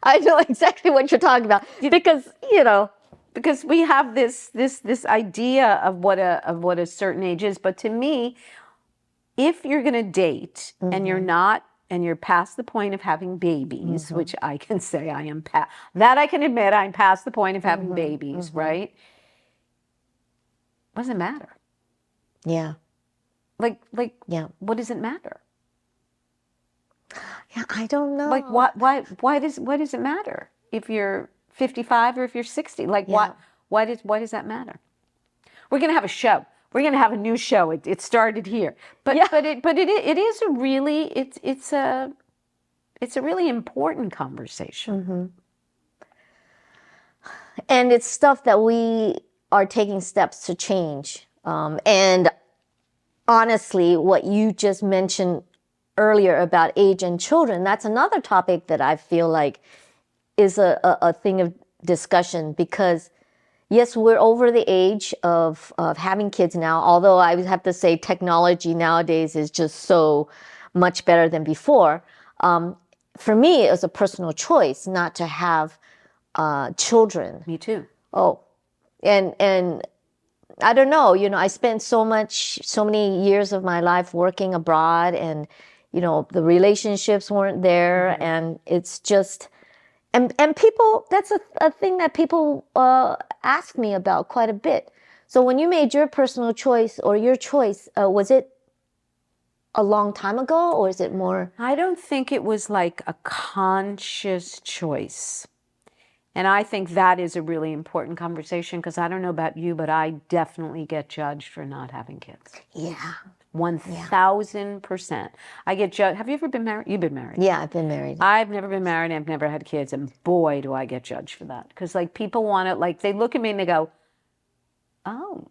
I know exactly what you're talking about, because we have this idea of what a certain age is. But to me, if you're going to date and you're past the point of having babies, which I can say I am past, that I can admit I'm past the point of having babies, right? What does it matter? Yeah. Like, what does it matter? Yeah, I don't know. Like, why does it matter if you're 55 or if you're 60? Like, why does that matter? We're going to have a show. We're going to have a new show. It started here, but it is a really, It's a really important conversation. And it's stuff that we are taking steps to change. And honestly, what you just mentioned earlier about age and children, that's another topic that I feel like is a thing of discussion, because yes, we're over the age of having kids now, although I would have to say technology nowadays is just so much better than before. For me, it was a personal choice not to have children. Me too. Oh, and I don't know, I spent so many years of my life working abroad, and, the relationships weren't there. And it's just, and people, that's a thing that people ask me about quite a bit. So when you made your personal choice or your choice, was it a long time ago, or is it more? I don't think it was like a conscious choice. And I think that is a really important conversation, because I don't know about you, but I definitely get judged for not having kids. Yeah. 1000%. I get judged. Have you ever been married? You've been married. Yeah, I've been married. I've never been married. I've never had kids. And boy, do I get judged for that. Because like people want to, like they look at me and they go, oh.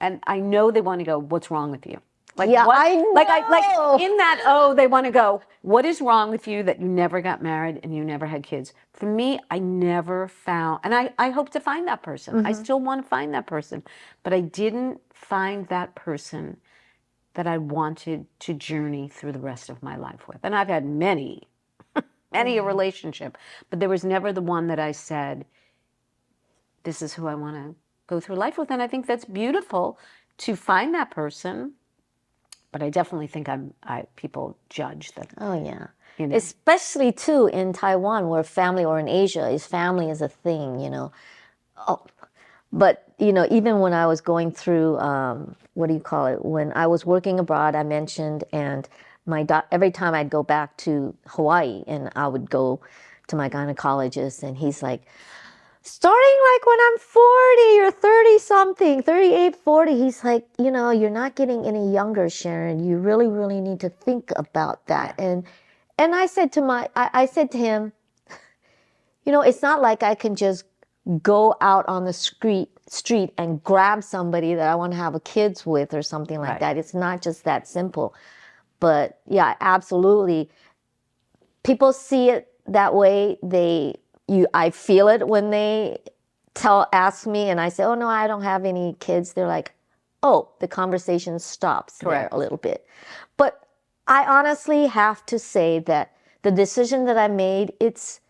And I know they want to go, what's wrong with you? Like, yeah, what? I know. Like in that, oh, they want to go, what is wrong with you that you never got married and you never had kids? For me, I never found, and I hope to find that person. I still want to find that person. But I didn't find that person that I wanted to journey through the rest of my life with. And I've had many a relationship, but there was never the one that I said, this is who I want to go through life with. And I think that's beautiful to find that person. But I definitely think people judge that. Oh, yeah. You know. Especially, too, in Taiwan, where family, or in Asia, family is a thing, Oh, but, even when I was going through, when I was working abroad, I mentioned, and every time I'd go back to Hawaii, and I would go to my gynecologist, and he's like, starting like when I'm 40 or 30 something, 38, 40, he's like, you're not getting any younger, Sharon. You really, really need to think about that. And I said to him, it's not like I can just go out on the street and grab somebody that I want to have kids with or something like that. It's not just that simple. But yeah, absolutely. People see it that way. I feel it when they ask me, and I say, oh no, I don't have any kids. They're like, oh, the conversation stops there a little bit. But I honestly have to say that the decision that I made, it's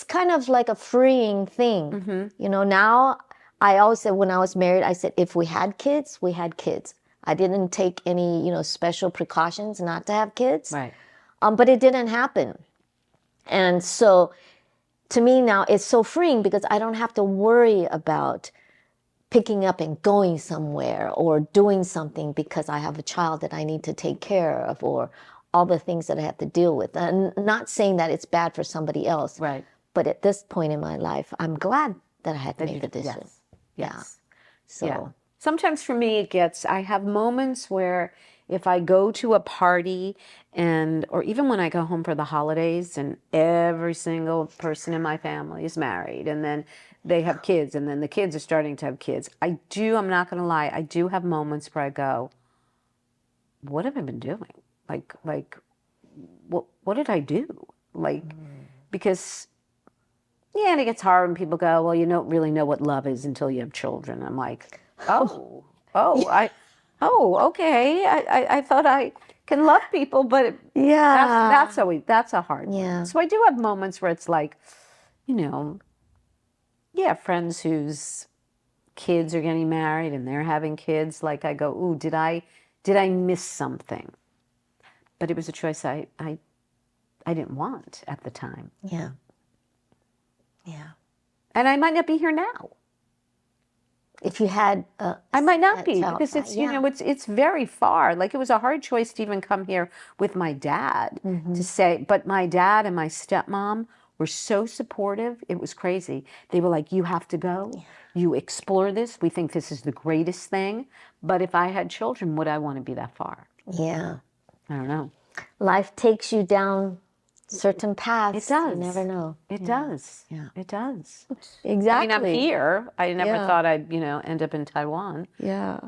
kind of like a freeing thing. Now I always said, when I was married, I said, if we had kids, we had kids. I didn't take any, special precautions not to have kids. Right. But it didn't happen. And so to me now, it's so freeing, because I don't have to worry about picking up and going somewhere or doing something because I have a child that I need to take care of, or all the things that I have to deal with. And not saying that it's bad for somebody else. Right. But at this point in my life, I'm glad that I had to make the decision. Yes. Yeah. So. Yeah. Sometimes for me, I have moments where if I go to a party or even when I go home for the holidays and every single person in my family is married, and then they have kids, and then the kids are starting to have kids, I'm not going to lie, I do have moments where I go, what have I been doing? Like, what did I do? Because, yeah, and it gets hard when people go, well, you don't really know what love is until you have children. I'm like, okay. I thought I can love people, but that's a hard one. So I do have moments where it's like, friends whose kids are getting married and they're having kids. Like I go, ooh, did I miss something? But it was a choice I didn't want at the time. Yeah. Yeah. And I might not be here now. If you had, I might not be, because it's it's very far. Like, it was a hard choice to even come here with my dad to say. But my dad and my stepmom were so supportive. It was crazy. They were like, "You have to go. You explore this. We think this is the greatest thing." But if I had children, would I want to be that far? Yeah. I don't know. Life takes you down certain paths. It does. You never know. It does. Yeah. It does. Exactly. I mean, I'm here. I never Yeah. thought I'd, end up in Taiwan. Yeah.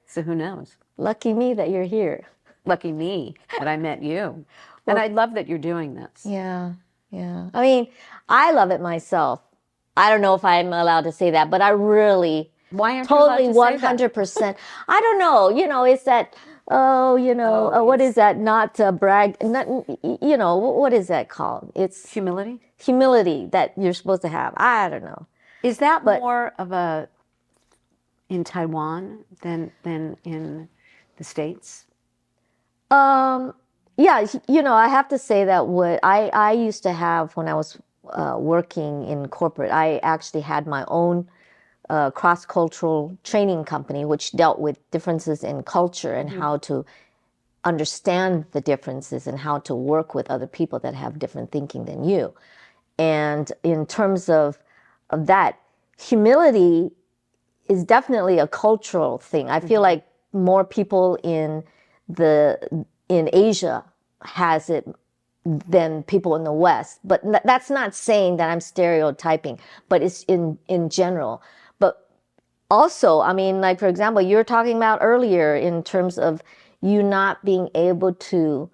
So who knows? Lucky me that you're here. Lucky me that I met you. And I love that you're doing this. Yeah. Yeah. I mean, I love it myself. I don't know if I'm allowed to say that, but I really Why aren't totally you allowed to say that? 100%. I don't know. It's that, what is that? Not brag, not, what is that called? It's Humility? humility that you're supposed to have. I don't know. Is that more of a in Taiwan than in the States? Yeah, I have to say that what I used to have when I was working in corporate, I actually had my own cross-cultural training company, which dealt with differences in culture and how to understand the differences and how to work with other people that have different thinking than you. And in terms of that, humility is definitely a cultural thing. I feel like more people in Asia has it than people in the West. But that's not saying that I'm stereotyping, but it's in general. But also, I mean, like, for example, you're talking about earlier in terms of you not being able to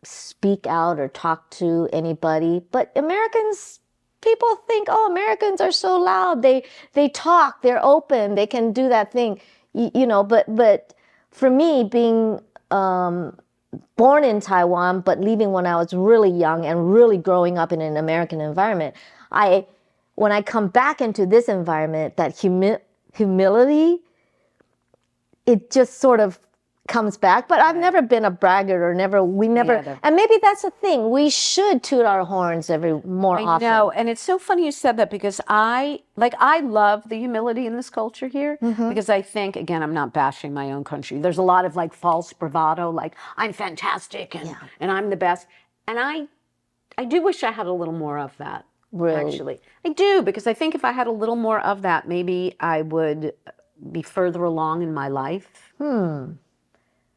speak out or talk to anybody. But people think, oh, Americans are so loud. They talk, they're open, they can do that thing, But for me, being born in Taiwan, but leaving when I was really young and really growing up in an American environment, when I come back into this environment, that humility, it just sort of comes back. But I've never been a braggart and maybe that's a thing. We should toot our horns more often. I know, and it's so funny you said that because I love the humility in this culture here because I think, again, I'm not bashing my own country. There's a lot of like false bravado, like I'm fantastic and I'm the best. And I do wish I had a little more of that. Really? Actually, I do, because I think if I had a little more of that, maybe I would be further along in my life.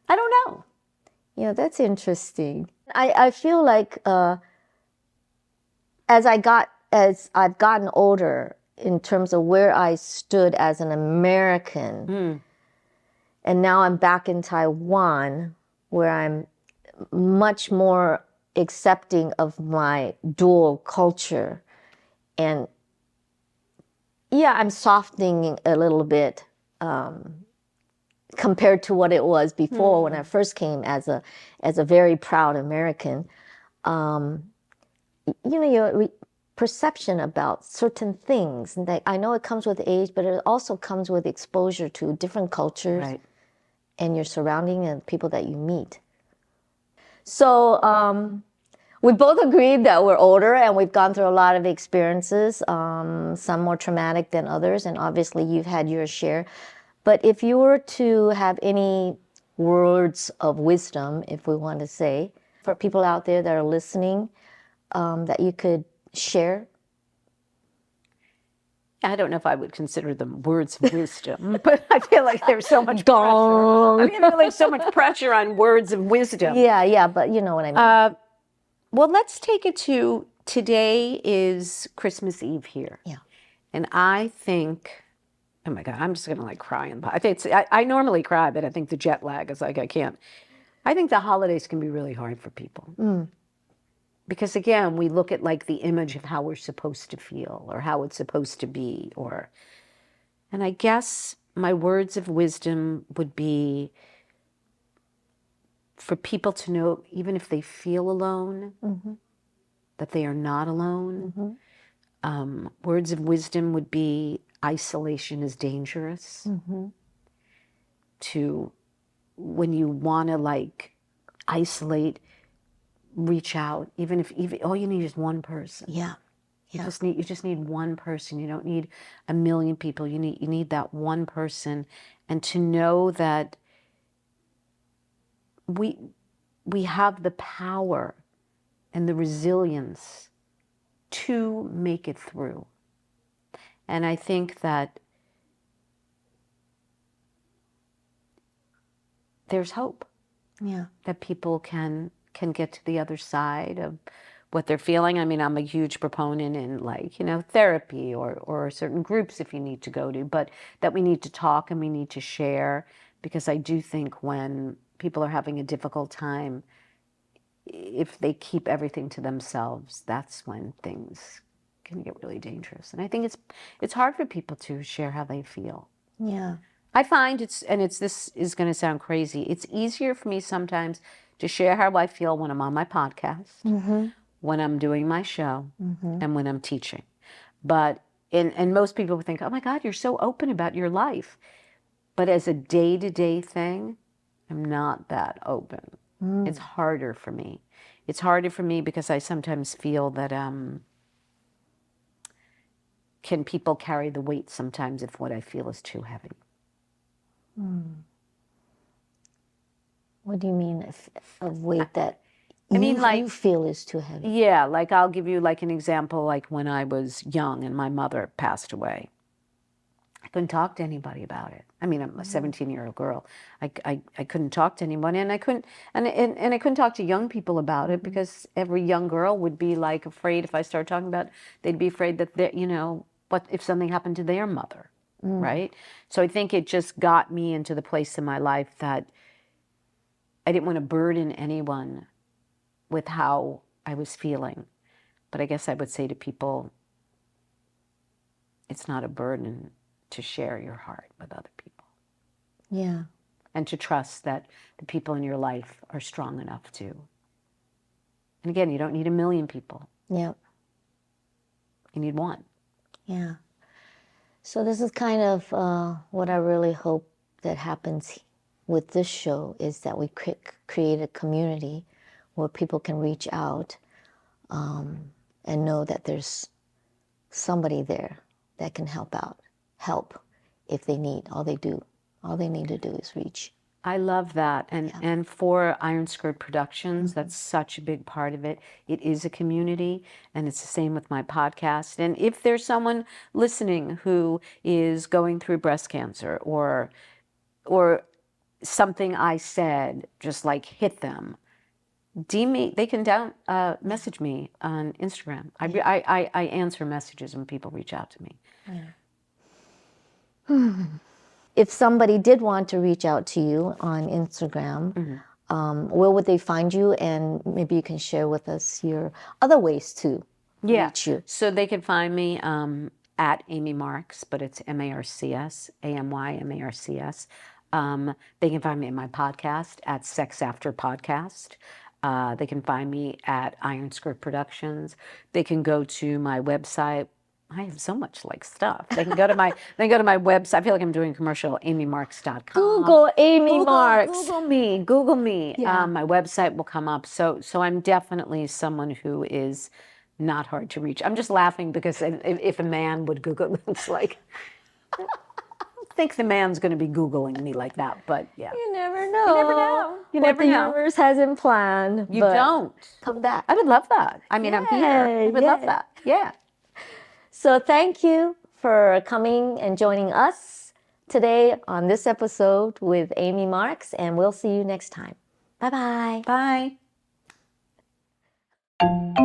I don't know. Yeah, that's interesting. I feel like as I've gotten older in terms of where I stood as an American, and now I'm back in Taiwan, where I'm much more accepting of my dual culture. And yeah, I'm softening a little bit compared to what it was before when I first came as a very proud American. Your perception about certain things, and that I know it comes with age, but it also comes with exposure to different cultures and your surrounding and people that you meet. So we both agreed that we're older and we've gone through a lot of experiences, some more traumatic than others, and obviously you've had your share. But if you were to have any words of wisdom, if we want to say, for people out there that are listening, that you could share? I don't know if I would consider them words of wisdom, but I feel like there's so much pressure. I feel like so much pressure on words of wisdom. Yeah, but you know what I mean. Well, let's take it to today is Christmas Eve here. Yeah. And I think, oh my God, I'm just going to like cry. I think I normally cry, but I think the jet lag is like, I can't. I think the holidays can be really hard for people. Because again, we look at like the image of how we're supposed to feel or how it's supposed to be, and I guess my words of wisdom would be for people to know, even if they feel alone, that they are not alone. Words of wisdom would be isolation is dangerous. To when you want to like isolate, reach out, even if all you need is one person. Yeah. You just need one person. You don't need a million people. You need that one person, and to know that we have the power and the resilience to make it through. And I think that there's hope. Yeah. that people can get to the other side of what they're feeling. I mean, I'm a huge proponent in, like, therapy or certain groups if you need to go to, but that we need to talk and we need to share, because I do think when people are having a difficult time, if they keep everything to themselves, that's when things can get really dangerous. And I think it's hard for people to share how they feel. Yeah. I find this is going to sound crazy. It's easier for me sometimes to share how I feel when I'm on my podcast, when I'm doing my show, and when I'm teaching. But and most people would think, oh my God, you're so open about your life. But as a day-to-day thing, I'm not that open. It's harder for me. It's harder for me because I sometimes feel that can people carry the weight sometimes if what I feel is too heavy? What do you mean of weight that I mean, like, you feel is too heavy? yeah, like I'll give you like an example, like when I was young and my mother passed away. I couldn't talk to anybody about it. I mean, I'm a 17-year-old girl. I couldn't talk to anybody, and I couldn't and I couldn't talk to young people about it because every young girl would be like afraid if I started talking about it, they'd be afraid that they, what if something happened to their mother, right? So I think it just got me into the place in my life that I didn't want to burden anyone with how I was feeling. But I guess I would say to people, it's not a burden to share your heart with other people. Yeah. And to trust that the people in your life are strong enough to. And again, you don't need 1 million people. Yeah. You need one. Yeah. So this is kind of what I really hope that happens with this show, is that we create a community where people can reach out and know that there's somebody there that can help if they need. All they need to do is reach. I love that. And for Iron Skirt Productions, that's such a big part of it. It is a community, and it's the same with my podcast. And if there's someone listening who is going through breast cancer or something I said just like hit them, DM me. They can message me on Instagram. I answer messages when people reach out to me. If somebody did want to reach out to you on Instagram, where would they find you? And maybe you can share with us your other ways to reach you. So they can find me at Amy Marcs, but it's Marcs, AMYMARCS. They can find me in my podcast at Sex After Podcast. They can find me at Iron Skirt Productions. They can go to my website. I have so much like stuff. They can go to my website. I feel like I'm doing a commercial, amymarcs.com. Google Amy Marcs. Google me. Yeah. My website will come up. So I'm definitely someone who is not hard to reach. I'm just laughing because if a man would Google, it's like, I don't think the man's going to be Googling me like that, but yeah. You never know. You never know. You never what know. the universe hasn't planned. You don't. Come back. I would love that. I mean, I'm here. I would love that. Yeah. So thank you for coming and joining us today on this episode with Amy Marcs, and we'll see you next time. Bye-bye. Bye.